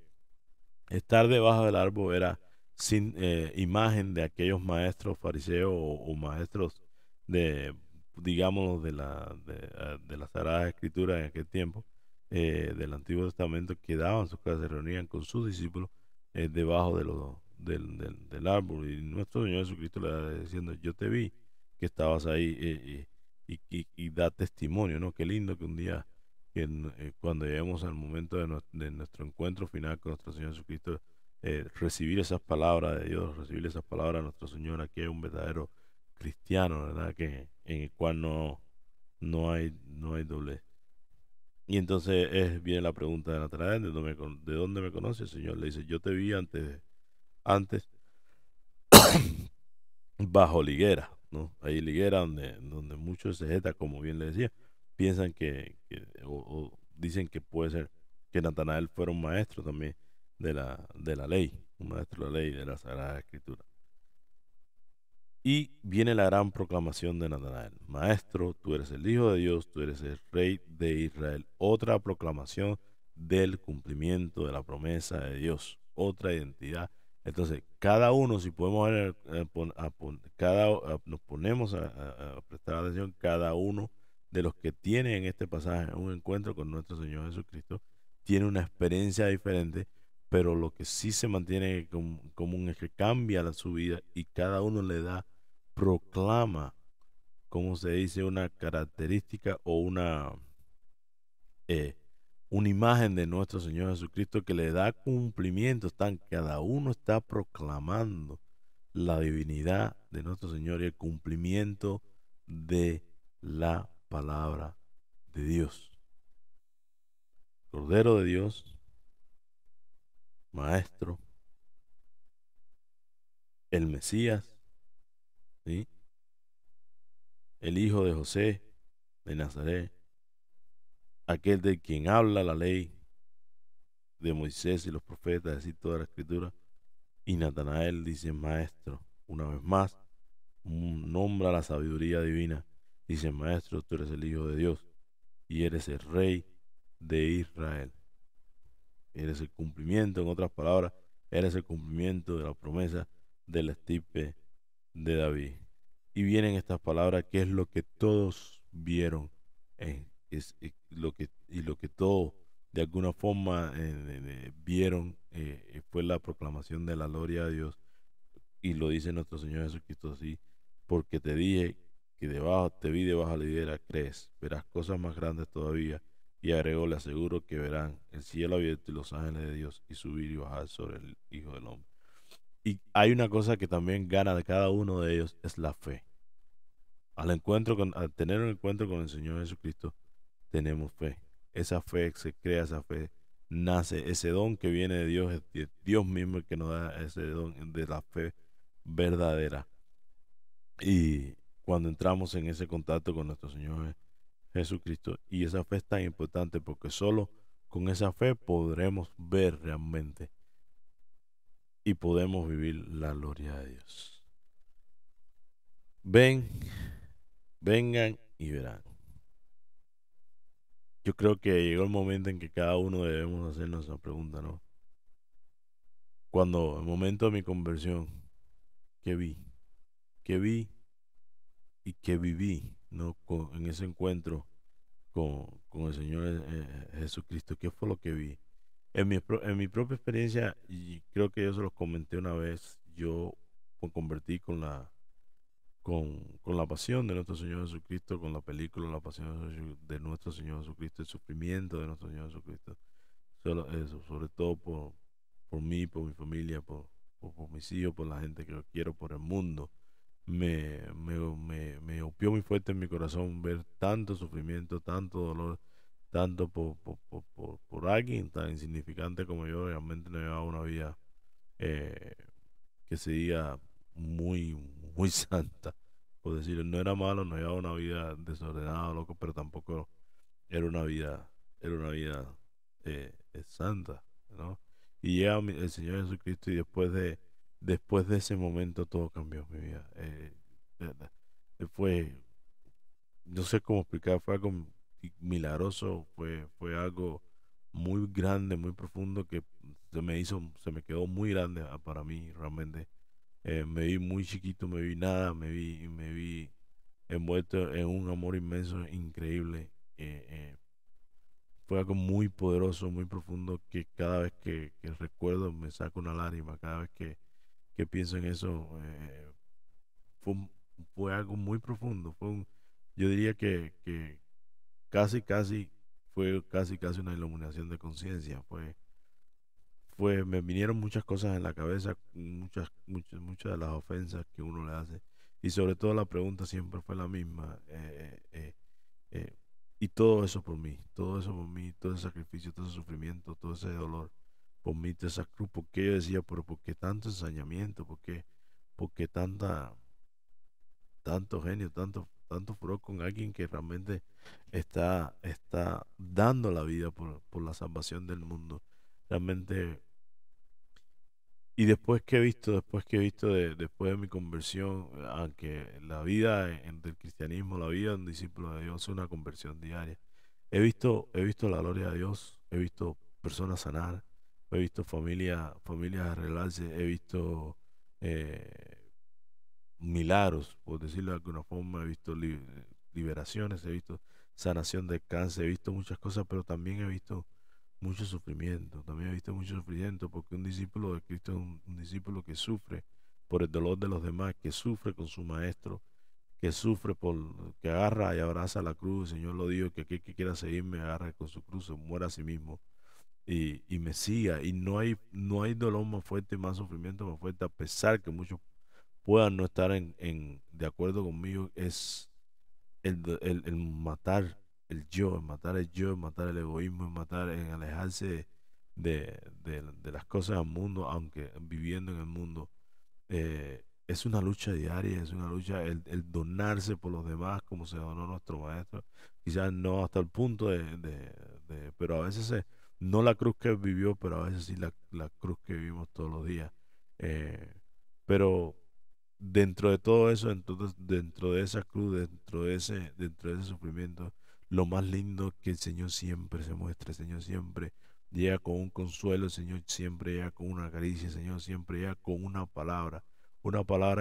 estar debajo del árbol era sin imagen de aquellos maestros fariseos o maestros de, digamos, de la Sagrada Escritura en aquel tiempo, del Antiguo Testamento, que daban sus casas, se reunían con sus discípulos debajo del árbol. Y nuestro Señor Jesucristo le da diciendo, yo te vi que estabas ahí, y da testimonio, ¿no? Qué lindo que un día, cuando lleguemos al momento de nuestro encuentro final con nuestro Señor Jesucristo, recibir esas palabras de Dios, recibir esas palabras de nuestro Señor. Aquí hay un verdadero cristiano, ¿verdad? Que, en el cual no hay doblez. Y entonces viene la pregunta de Natanael, ¿de dónde me conoce? El Señor le dice, yo te vi antes bajo liguera, ¿no? Hay liguera donde muchos exegetas, como bien le decía, piensan o dicen que puede ser que Natanael fuera un maestro también de la ley, un maestro de la ley de la Sagrada Escritura. Y viene la gran proclamación de Natanael. Maestro, tú eres el Hijo de Dios, tú eres el Rey de Israel. Otra proclamación del cumplimiento de la promesa de Dios. Otra identidad. Entonces, cada uno, si podemos ver, nos ponemos a prestar atención, cada uno de los que tiene en este pasaje un encuentro con nuestro Señor Jesucristo, tiene una experiencia diferente, pero lo que sí se mantiene común es que cambia su vida y cada uno le da, proclama, como se dice, una característica o eh, una imagen de nuestro Señor Jesucristo que le da cumplimiento. Cada uno está proclamando la divinidad de nuestro Señor y el cumplimiento de la palabra de Dios. Cordero de Dios, Maestro, el Mesías, ¿sí? El Hijo de José de Nazaret, aquel de quien habla la ley de Moisés y los profetas, es decir, toda la escritura. Y Natanael dice, Maestro, una vez más, nombra la sabiduría divina. Dice, Maestro, tú eres el Hijo de Dios y eres el Rey de Israel. Eres el cumplimiento, en otras palabras, eres el cumplimiento de la promesa del estirpe de David. Y vienen estas palabras, que es lo que todos vieron, lo que todos de alguna forma vieron, fue la proclamación de la gloria de Dios. Y lo dice nuestro Señor Jesucristo así, porque te dije que te vi debajo de la higuera, crees, verás cosas más grandes todavía. Y agregó, le aseguro que verán el cielo abierto y los ángeles de Dios y subir y bajar sobre el Hijo del Hombre. Y hay una cosa que también gana de cada uno de ellos, es la fe. Al tener un encuentro con el Señor Jesucristo, tenemos fe. Esa fe se crea, esa fe nace, ese don que viene de Dios, es Dios mismo el que nos da ese don de la fe verdadera. Y cuando entramos en ese contacto con nuestro Señor Jesucristo, y esa fe es tan importante porque solo con esa fe podremos ver realmente y podemos vivir la gloria de Dios. Vengan y verán. Yo creo que llegó el momento en que cada uno debemos hacernos esa pregunta, ¿no? Cuando el momento de mi conversión, ¿qué vi? ¿Qué vi y qué viví, ¿no? En ese encuentro con el Señor Jesucristo, ¿qué fue lo que vi? En mi propia experiencia, y creo que yo se los comenté una vez, yo me convertí con la pasión de nuestro Señor Jesucristo, con la película La Pasión de nuestro Señor Jesucristo, el sufrimiento de nuestro Señor Jesucristo, sobre todo por mí, por mi familia, por mis hijos, por la gente que yo quiero, por el mundo. Me golpeó muy fuerte en mi corazón ver tanto sufrimiento, tanto dolor, tanto por alguien tan insignificante como yo. Realmente no llevaba una vida eh, que se diga muy, muy santa, por decirlo. No era malo, no llevaba una vida desordenada, loco, pero tampoco era una vida santa, ¿no? Y llega el Señor Jesucristo y después de ese momento todo cambió en mi vida. Fue, no sé cómo explicar, fue algo milagroso, fue algo muy grande, muy profundo que se me quedó muy grande para mí realmente. Me vi muy chiquito, me vi nada, me vi envuelto en un amor inmenso, increíble. Fue algo muy poderoso, muy profundo, que cada vez que recuerdo me saca una lágrima, cada vez que pienso en eso. Fue, fue algo muy profundo, yo diría que casi, casi, fue casi una iluminación de conciencia. me vinieron muchas cosas en la cabeza, muchas de las ofensas que uno le hace. Y sobre todo la pregunta siempre fue la misma. Eh, y todo eso por mí, todo eso por mí, todo ese sacrificio, todo ese sufrimiento, todo ese dolor por mí, toda esa cruz. Porque yo decía, pero ¿por qué tanto ensañamiento? ¿Por qué tanto genio, tanto furor con alguien que realmente está dando la vida por la salvación del mundo? Realmente, y después que he visto después de mi conversión, aunque la vida del cristianismo, la vida de un discípulo de Dios es una conversión diaria. He visto la gloria de Dios, he visto personas sanar, he visto familias arreglarse, he visto eh, milagros, por decirlo de alguna forma, he visto liberaciones, he visto sanación de cáncer, he visto muchas cosas, pero también he visto mucho sufrimiento, también he visto mucho sufrimiento, porque un discípulo de Cristo es un discípulo que sufre por el dolor de los demás, que sufre con su maestro, que sufre que agarra y abraza la cruz. El Señor lo dijo, que aquel que quiera seguirme agarre con su cruz, se muera a sí mismo y me siga. Y no hay dolor más fuerte, más sufrimiento más fuerte, a pesar que muchos puedan no estar de acuerdo conmigo, es el matar el yo, el matar el egoísmo, el matar, en alejarse de las cosas del mundo, aunque viviendo en el mundo. Es una lucha diaria, es una lucha el donarse por los demás como se donó nuestro maestro. Quizás no hasta el punto pero a veces no la cruz que él vivió, pero a veces sí la cruz que vivimos todos los días. Eh, pero dentro de todo eso, entonces, dentro de esa cruz, dentro de ese sufrimiento, lo más lindo es que el Señor siempre se muestra, el Señor siempre llega con un consuelo, el Señor siempre llega con una caricia, el Señor siempre llega con una palabra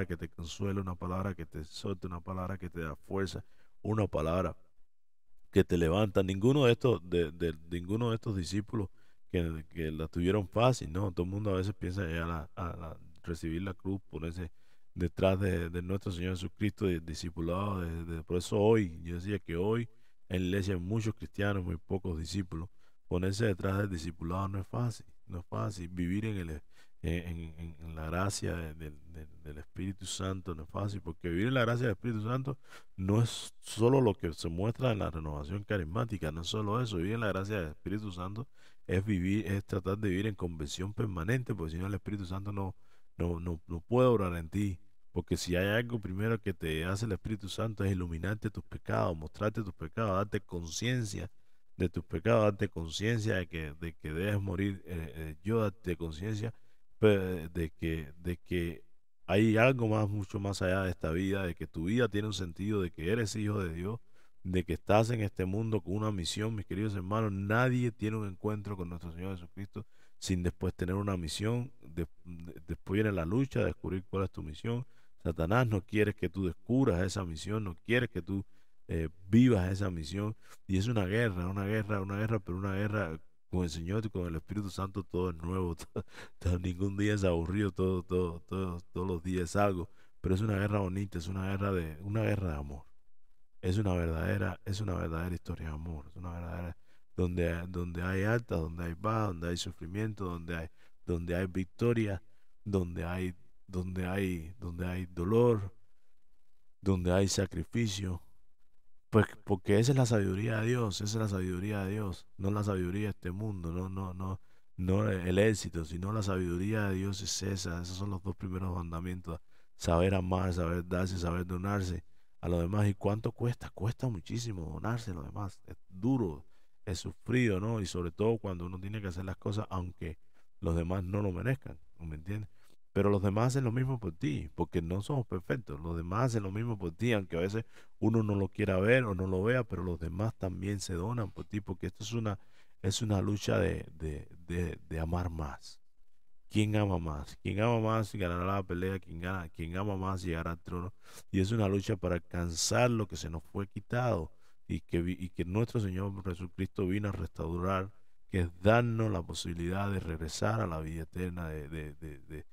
que te consuela, una palabra que te exhorta, una palabra que te da fuerza, una palabra que te levanta. Ninguno de estos discípulos que la tuvieron fácil, ¿no? Todo el mundo a veces piensa llegar recibir la cruz, ponerse detrás de nuestro Señor Jesucristo, discipulado. Por eso hoy, yo decía que hoy en la iglesia hay muchos cristianos, muy pocos discípulos. Ponerse detrás del discipulado no es fácil, no es fácil. Vivir en la gracia del Espíritu Santo no es fácil, porque vivir en la gracia del Espíritu Santo no es solo lo que se muestra en la renovación carismática, no es solo eso. Vivir en la gracia del Espíritu Santo es tratar de vivir en convención permanente, porque si no el Espíritu Santo no puede obrar en ti. Porque si hay algo primero que te hace el Espíritu Santo es iluminarte tus pecados, mostrarte tus pecados, darte conciencia de tus pecados, darte conciencia de que debes morir, yo darte conciencia de que hay algo más, mucho más allá de esta vida, de que tu vida tiene un sentido, de que eres hijo de Dios, de que estás en este mundo con una misión, mis queridos hermanos. Nadie tiene un encuentro con nuestro Señor Jesucristo sin después tener una misión. Después viene la lucha de descubrir cuál es tu misión. Satanás no quiere que tú descubras esa misión, no quiere que tú vivas esa misión. Y es una guerra, pero una guerra con el Señor y con el Espíritu Santo. Todo es nuevo, ningún día es aburrido, todos los días es algo. Pero es una guerra bonita, es una guerra de amor. Es una verdadera historia de amor, es una verdadera donde hay alta, donde hay baja, donde hay sufrimiento, donde hay victoria, donde hay, donde hay dolor, donde hay sacrificio. Pues porque esa es la sabiduría de Dios, esa es la sabiduría de Dios, no la sabiduría de este mundo, no el éxito, sino la sabiduría de Dios es esa. Esos son los dos primeros mandamientos: saber amar, saber darse, saber donarse a los demás. ¿Y cuánto cuesta? Cuesta muchísimo donarse a los demás. Es duro, es sufrido, ¿no? Y sobre todo cuando uno tiene que hacer las cosas aunque los demás no lo merezcan, ¿me entiendes? Pero los demás hacen lo mismo por ti, porque no somos perfectos. Los demás hacen lo mismo por ti, aunque a veces uno no lo quiera ver o no lo vea, pero los demás también se donan por ti, porque esto es una lucha de amar más. ¿Quién ama más? Quien ama más ganará la pelea, quien ama más llegará al trono. Y es una lucha para alcanzar lo que se nos fue quitado y que nuestro Señor Jesucristo vino a restaurar, que es darnos la posibilidad de regresar a la vida eterna, de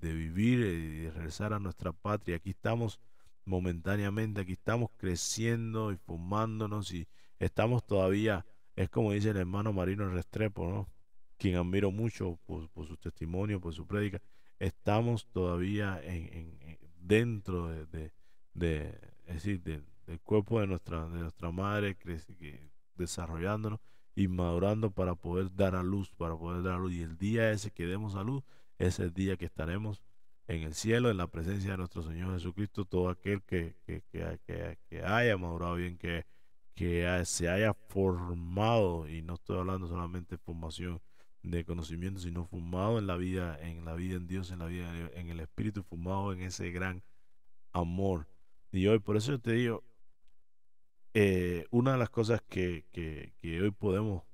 vivir y de regresar a nuestra patria. Aquí estamos momentáneamente, aquí estamos creciendo y formándonos y estamos todavía, es como dice el hermano Marino Restrepo, ¿no? quien admiro mucho por su testimonio, por su prédica. Estamos todavía dentro es decir, del cuerpo de nuestra madre, desarrollándonos y madurando para poder dar a luz, para poder dar a luz. Y el día ese que demos a luz es el día que estaremos en el cielo, en la presencia de nuestro Señor Jesucristo. Todo aquel que haya madurado bien, se haya formado, y no estoy hablando solamente de formación de conocimiento, sino formado en la vida en Dios, en la vida en el Espíritu, formado en ese gran amor. Y hoy, por eso yo te digo, una de las cosas que hoy podemos,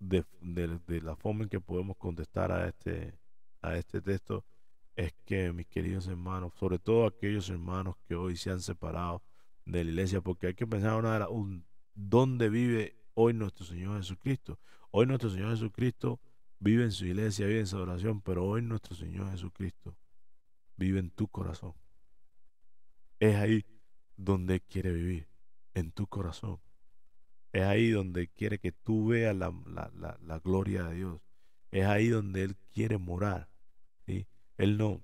de la forma en que podemos contestar a este texto, es que, mis queridos hermanos, sobre todo aquellos hermanos que hoy se han separado de la iglesia, porque hay que pensar dónde vive hoy nuestro Señor Jesucristo. Hoy nuestro Señor Jesucristo vive en su iglesia, vive en su oración, pero hoy nuestro Señor Jesucristo vive en tu corazón. Es ahí donde Él quiere vivir, en tu corazón. Es ahí donde quiere que tú veas la gloria de Dios. Es ahí donde Él quiere morar, ¿sí? Él no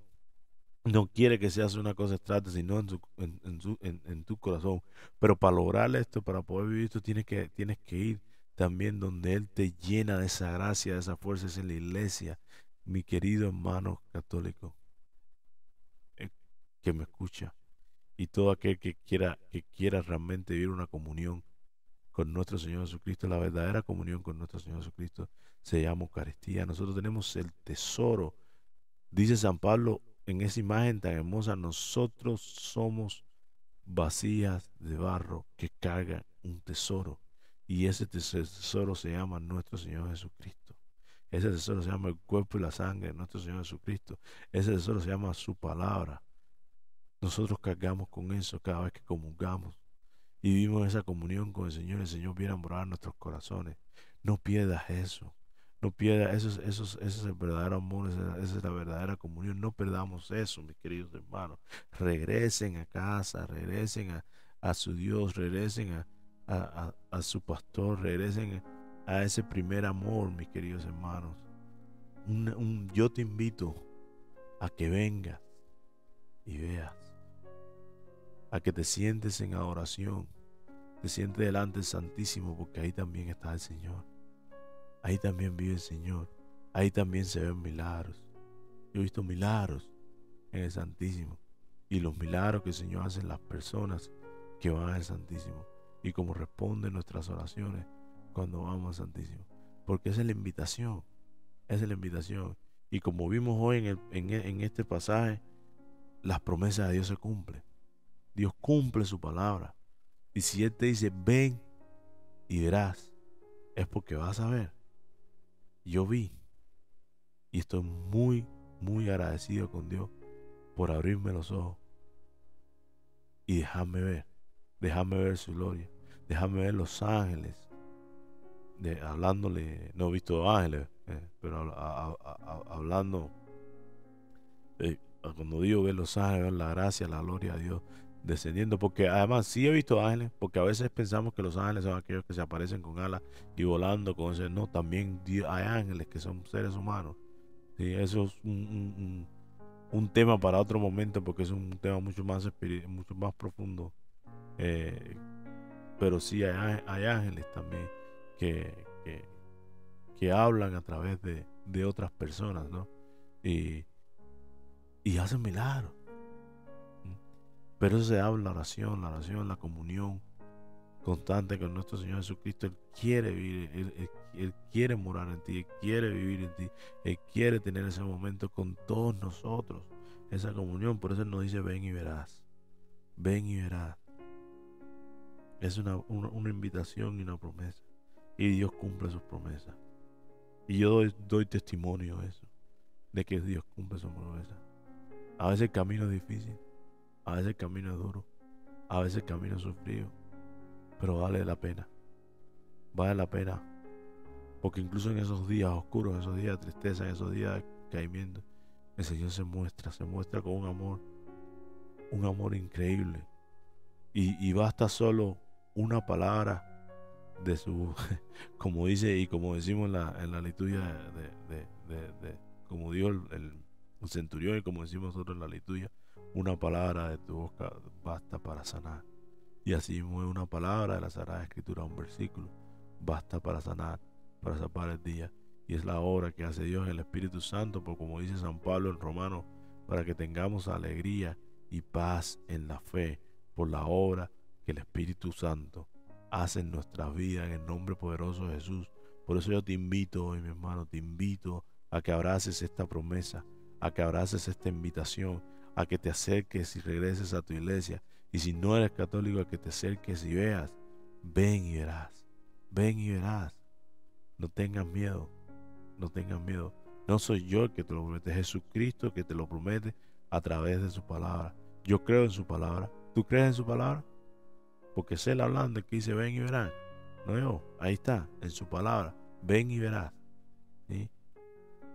quiere que seas una cosa extraña, sino en tu corazón. Pero para lograr esto, para poder vivir esto, tienes que ir también donde Él te llena de esa gracia, de esa fuerza, es en la iglesia. Mi querido hermano católico, eh, que me escucha, y todo aquel que quiera realmente vivir una comunión con nuestro Señor Jesucristo, la verdadera comunión con nuestro Señor Jesucristo se llama Eucaristía. Nosotros tenemos el tesoro. Dice San Pablo en esa imagen tan hermosa: nosotros somos vasijas de barro que cargan un tesoro. Y ese tesoro se llama nuestro Señor Jesucristo. Ese tesoro se llama el cuerpo y la sangre de nuestro Señor Jesucristo. Ese tesoro se llama su palabra. Nosotros cargamos con eso cada vez que comulgamos y vivimos esa comunión con el Señor viene a morar en nuestros corazones. No pierdas eso. No pierdas, ese es el verdadero amor, esa es la verdadera comunión. No perdamos eso, mis queridos hermanos. Regresen a casa, regresen a su Dios, regresen a su pastor, regresen a ese primer amor, mis queridos hermanos. Yo te invito a que vengas y veas, a que te sientes en adoración, te sientes delante del Santísimo, porque ahí también está el Señor. Ahí también vive el Señor. Ahí también se ven milagros. Yo he visto milagros en el Santísimo, y los milagros que el Señor hace en las personas que van al Santísimo, y cómo responden nuestras oraciones cuando vamos al Santísimo, porque esa es la invitación. Esa es la invitación. Y como vimos hoy en este pasaje, las promesas de Dios se cumplen. Dios cumple su palabra. Y si Él te dice, ven y verás, es porque vas a ver. Yo vi. Y estoy muy, muy agradecido con Dios por abrirme los ojos y dejarme ver su gloria, dejarme ver los ángeles, hablándole. No he visto ángeles, pero hablando, cuando digo ver los ángeles, ver la gracia, la gloria de Dios descendiendo, porque además sí he visto ángeles, porque a veces pensamos que los ángeles son aquellos que se aparecen con alas y volando con ese. No, también hay ángeles que son seres humanos. Sí, eso es un tema para otro momento, porque es un tema mucho más profundo. Pero sí hay ángeles también que hablan a través de otras personas, ¿no? Y hacen milagros. Pero eso se habla la comunión constante con nuestro Señor Jesucristo. Él quiere vivir, Él quiere morar en ti, Él quiere vivir en ti, Él quiere tener ese momento con todos nosotros, esa comunión. Por eso Él nos dice, ven y verás, ven y verás. Es una invitación y una promesa, y Dios cumple sus promesas. Y yo doy testimonio de eso, de que Dios cumple sus promesas. A veces el camino es difícil, a veces el camino es duro, a veces el camino es sufrido, pero vale la pena, porque incluso en esos días oscuros, esos días de tristeza, en esos días de caimiento, el Señor se muestra con un amor increíble, y basta solo una palabra de su, como dice y como decimos en la liturgia, como dijo el centurión y como decimos nosotros en la liturgia, una palabra de tu boca basta para sanar. Y así mismo es una palabra de la Sagrada Escritura, un versículo, basta para sanar, para salvar el día. Y es la obra que hace Dios en el Espíritu Santo, por como dice San Pablo en Romanos, para que tengamos alegría y paz en la fe, por la obra que el Espíritu Santo hace en nuestras vidas, en el nombre poderoso de Jesús. Por eso yo te invito hoy, mi hermano, te invito a que abraces esta promesa, a que abraces esta invitación, a que te acerques y regreses a tu iglesia. Y si no eres católico, a que te acerques y veas. Ven y verás, ven y verás. No tengas miedo, no tengas miedo. No soy yo el que te lo promete, es Jesucristo que te lo promete a través de su palabra. Yo creo en su palabra. ¿Tú crees en su palabra? Porque es él hablando, el que dice ven y verás. No yo, ahí está, en su palabra. Ven y verás. ¿Sí?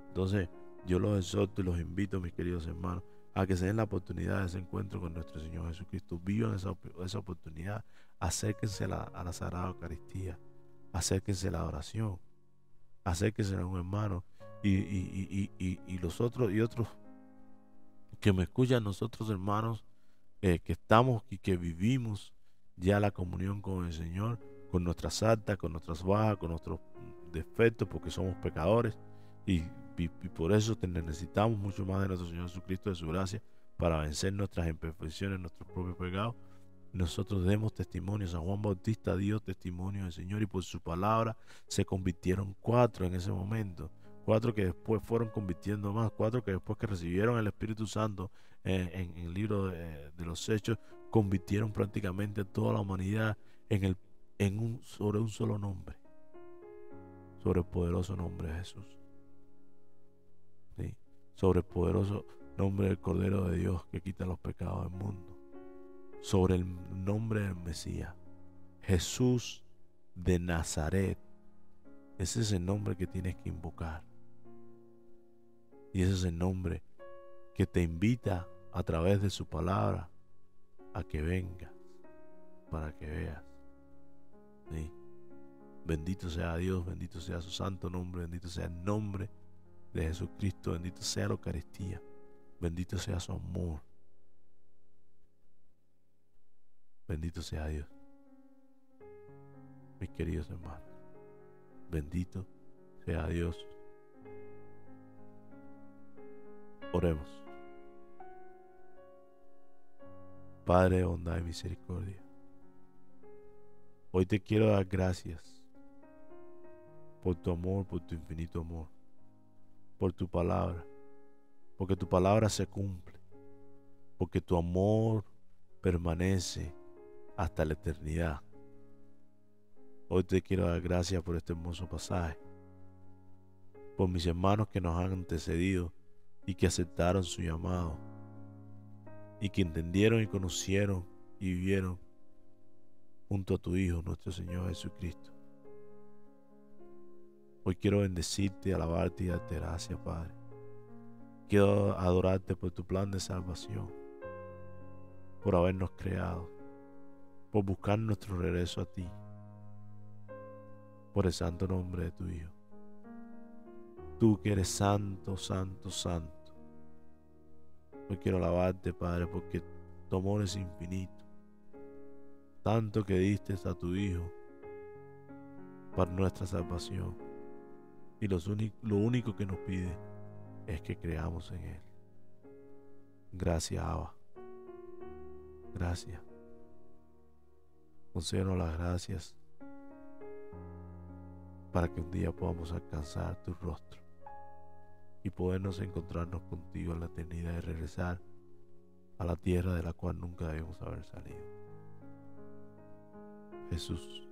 Entonces, yo los exhorto y los invito, mis queridos hermanos, a que se den la oportunidad de ese encuentro con nuestro Señor Jesucristo. Vivan esa oportunidad. Acérquense a la Sagrada Eucaristía. Acérquense a la oración. Acérquense a un hermano. Y los otros y otros que me escuchan, nosotros hermanos, que estamos y que vivimos ya la comunión con el Señor, con nuestras altas, con nuestras bajas, con nuestros defectos, porque somos pecadores. Y por eso necesitamos mucho más de nuestro Señor Jesucristo, de su gracia, para vencer nuestras imperfecciones, nuestros propios pecados. Nosotros demos testimonio. San Juan Bautista dio testimonio del Señor y por su palabra se convirtieron 4 en ese momento. 4 que después fueron convirtiendo más. 4 que después que recibieron el Espíritu Santo en el libro de los Hechos, convirtieron prácticamente a toda la humanidad sobre un solo nombre. Sobre el poderoso nombre de Jesús. ¿Sí? Sobre el poderoso nombre del Cordero de Dios que quita los pecados del mundo. Sobre el nombre del Mesías, Jesús de Nazaret. Ese es el nombre que tienes que invocar. Y ese es el nombre que te invita a través de su palabra a que vengas para que veas. ¿Sí? Bendito sea Dios, bendito sea su santo nombre, bendito sea el nombre de Jesucristo, bendito sea la Eucaristía, bendito sea su amor. Bendito sea Dios. Mis queridos hermanos, bendito sea Dios. Oremos. Padre de bondad y misericordia, hoy te quiero dar gracias por tu amor, por tu infinito amor, por tu palabra, porque tu palabra se cumple, porque tu amor permanece hasta la eternidad. Hoy te quiero dar gracias por este hermoso pasaje, por mis hermanos que nos han antecedido y que aceptaron su llamado y que entendieron y conocieron y vivieron junto a tu Hijo, nuestro Señor Jesucristo. Hoy quiero bendecirte, alabarte y darte gracias, Padre. Quiero adorarte por tu plan de salvación, por habernos creado, por buscar nuestro regreso a ti, por el santo nombre de tu Hijo. Tú que eres santo, santo, santo. Hoy quiero alabarte, Padre, porque tu amor es infinito. Tanto que diste a tu Hijo para nuestra salvación. Y lo único que nos pide es que creamos en Él. Gracias, Abba. Gracias. Concédenos las gracias para que un día podamos alcanzar tu rostro y podernos encontrarnos contigo en la eternidad y regresar a la tierra de la cual nunca debemos haber salido. Jesús,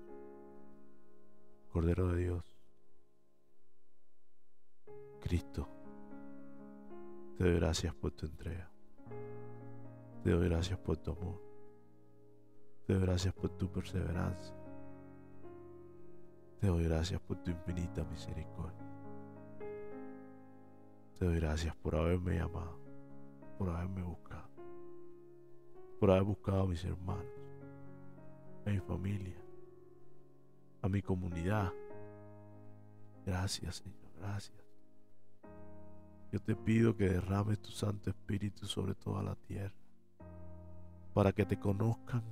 Cordero de Dios, Cristo, te doy gracias por tu entrega. Te doy gracias por tu amor. Te doy gracias por tu perseverancia. Te doy gracias por tu infinita misericordia. Te doy gracias por haberme llamado, por haberme buscado, por haber buscado a mis hermanos, a mi familia, a a mi comunidad. Gracias, Señor, gracias. Yo te pido que derrames tu Santo Espíritu sobre toda la tierra, para que te conozcan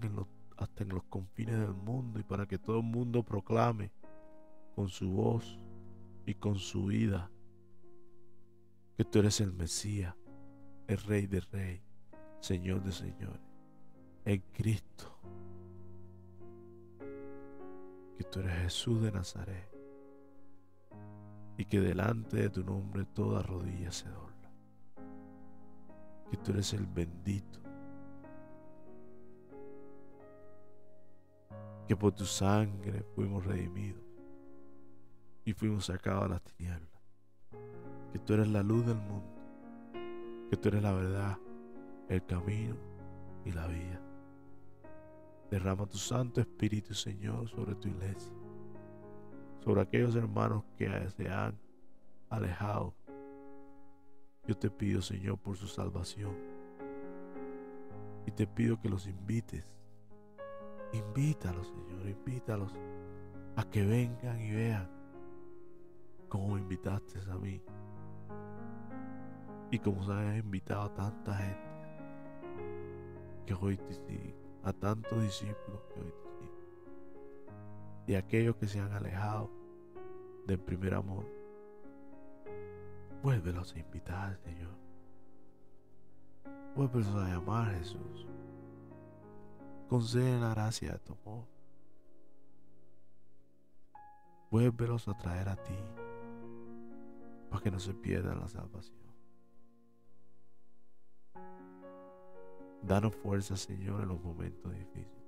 hasta en los confines del mundo, y para que todo el mundo proclame con su voz y con su vida que tú eres el Mesías, el Rey de Reyes, Señor de señores, en Cristo, que tú eres Jesús de Nazaret, y que delante de tu nombre toda rodilla se dobla, que tú eres el bendito, que por tu sangre fuimos redimidos y fuimos sacados a las tinieblas, que tú eres la luz del mundo, que tú eres la verdad, el camino y la vida. Derrama tu Santo Espíritu, Señor, sobre tu iglesia, sobre aquellos hermanos que se han alejado. Yo te pido, Señor, por su salvación, y te pido que los invites. Invítalos, Señor, invítalos a que vengan y vean cómo me invitaste a mí y cómo se has invitado a tanta gente que hoy te sigue, a tantos discípulos que hoy te siguen, y a aquellos que se han alejado del primer amor. Vuélvelos a invitar, Señor. Vuélvelos a llamar, Jesús. Concede la gracia de tu amor. Vuélvelos a traer a ti, para que no se pierda la salvación. Danos fuerza, Señor, en los momentos difíciles.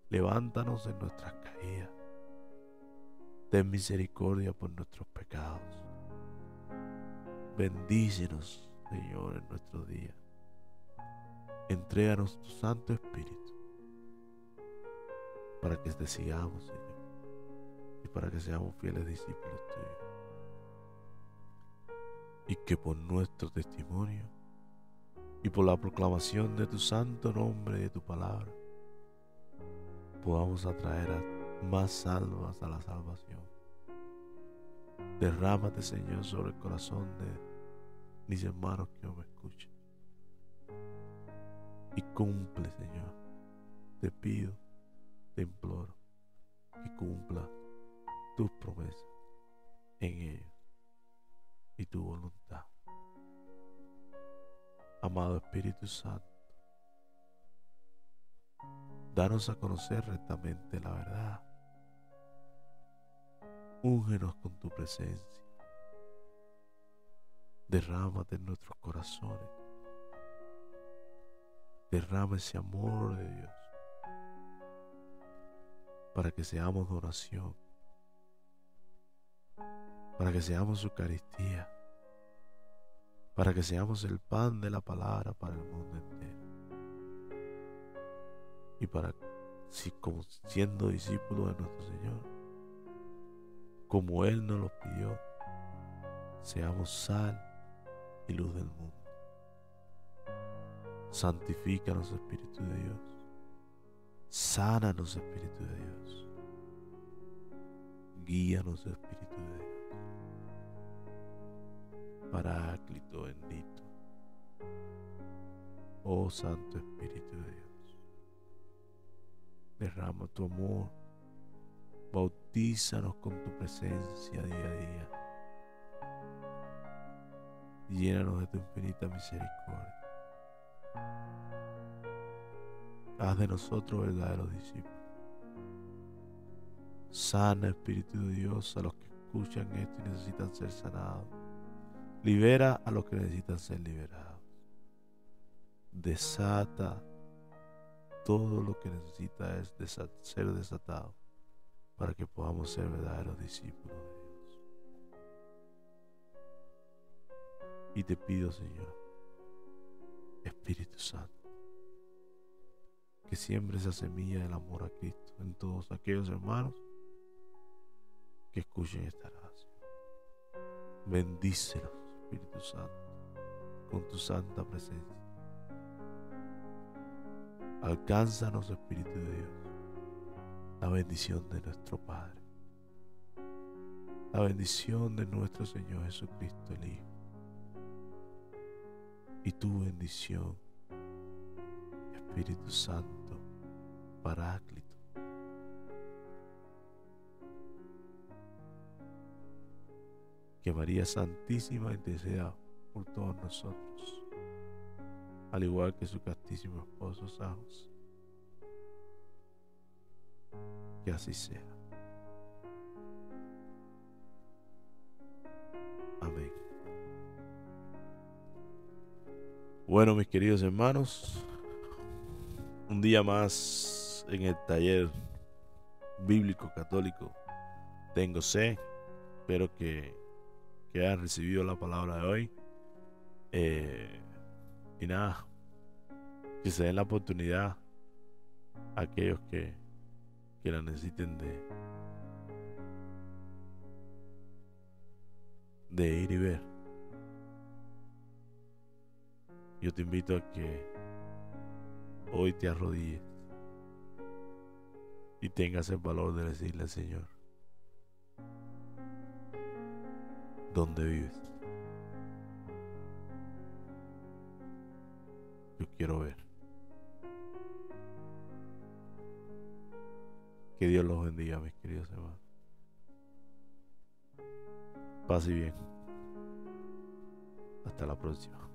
Levántanos en nuestras caídas. Ten misericordia por nuestros pecados. Bendícenos, Señor, en nuestros días. Entréganos tu Santo Espíritu, para que te sigamos, Señor, y para que seamos fieles discípulos tuyos, y que por nuestro testimonio y por la proclamación de tu santo nombre y de tu palabra podamos atraer a más almas a la salvación. Derrámate, Señor, sobre el corazón de mis hermanos que no me escuchan, y cumple, Señor, te pido, te imploro, que cumpla tus promesas en ellos y tu voluntad. Amado Espíritu Santo, danos a conocer rectamente la verdad. Úngenos con tu presencia. Derrámate en nuestros corazones. Derrama ese amor de Dios, para que seamos oración, para que seamos Eucaristía, para que seamos el pan de la palabra para el mundo entero, y para, si como siendo discípulos de nuestro Señor, como Él nos lo pidió, seamos sal y luz del mundo. Santifícanos, Espíritu de Dios. Sánanos, Espíritu de Dios. Guíanos, Espíritu de Dios. Paráclito bendito. Oh Santo Espíritu de Dios, derrama tu amor. Bautízanos con tu presencia día a día. Llénanos de tu infinita misericordia. Haz de nosotros verdaderos discípulos. Sana, Espíritu de Dios, a los que escuchan esto y necesitan ser sanados. Libera a los que necesitan ser liberados. Desata todo lo que necesita es ser desatado, para que podamos ser verdaderos discípulos de Dios. Y te pido, Señor, Espíritu Santo, que siembre esa semilla del amor a Cristo en todos aquellos hermanos que escuchen esta oración. Bendícelos, Espíritu Santo, con tu santa presencia. Alcánzanos, Espíritu de Dios, la bendición de nuestro Padre, la bendición de nuestro Señor Jesucristo el Hijo, y tu bendición, Espíritu Santo, Paráclito, que María Santísima interceda por todos nosotros, al igual que su castísimo esposo San José. Que así sea. Amén. Bueno, mis queridos hermanos, un día más en el taller bíblico católico Tengo Sed. Espero que hayan recibido la palabra de hoy. Y nada, que se den la oportunidad a aquellos que la necesiten de ir y ver. Yo te invito a que hoy te arrodilles y tengas el valor de decirle al Señor: ¿dónde vives? Yo quiero ver. Que Dios los bendiga, mis queridos hermanos. Paz y bien. Hasta la próxima.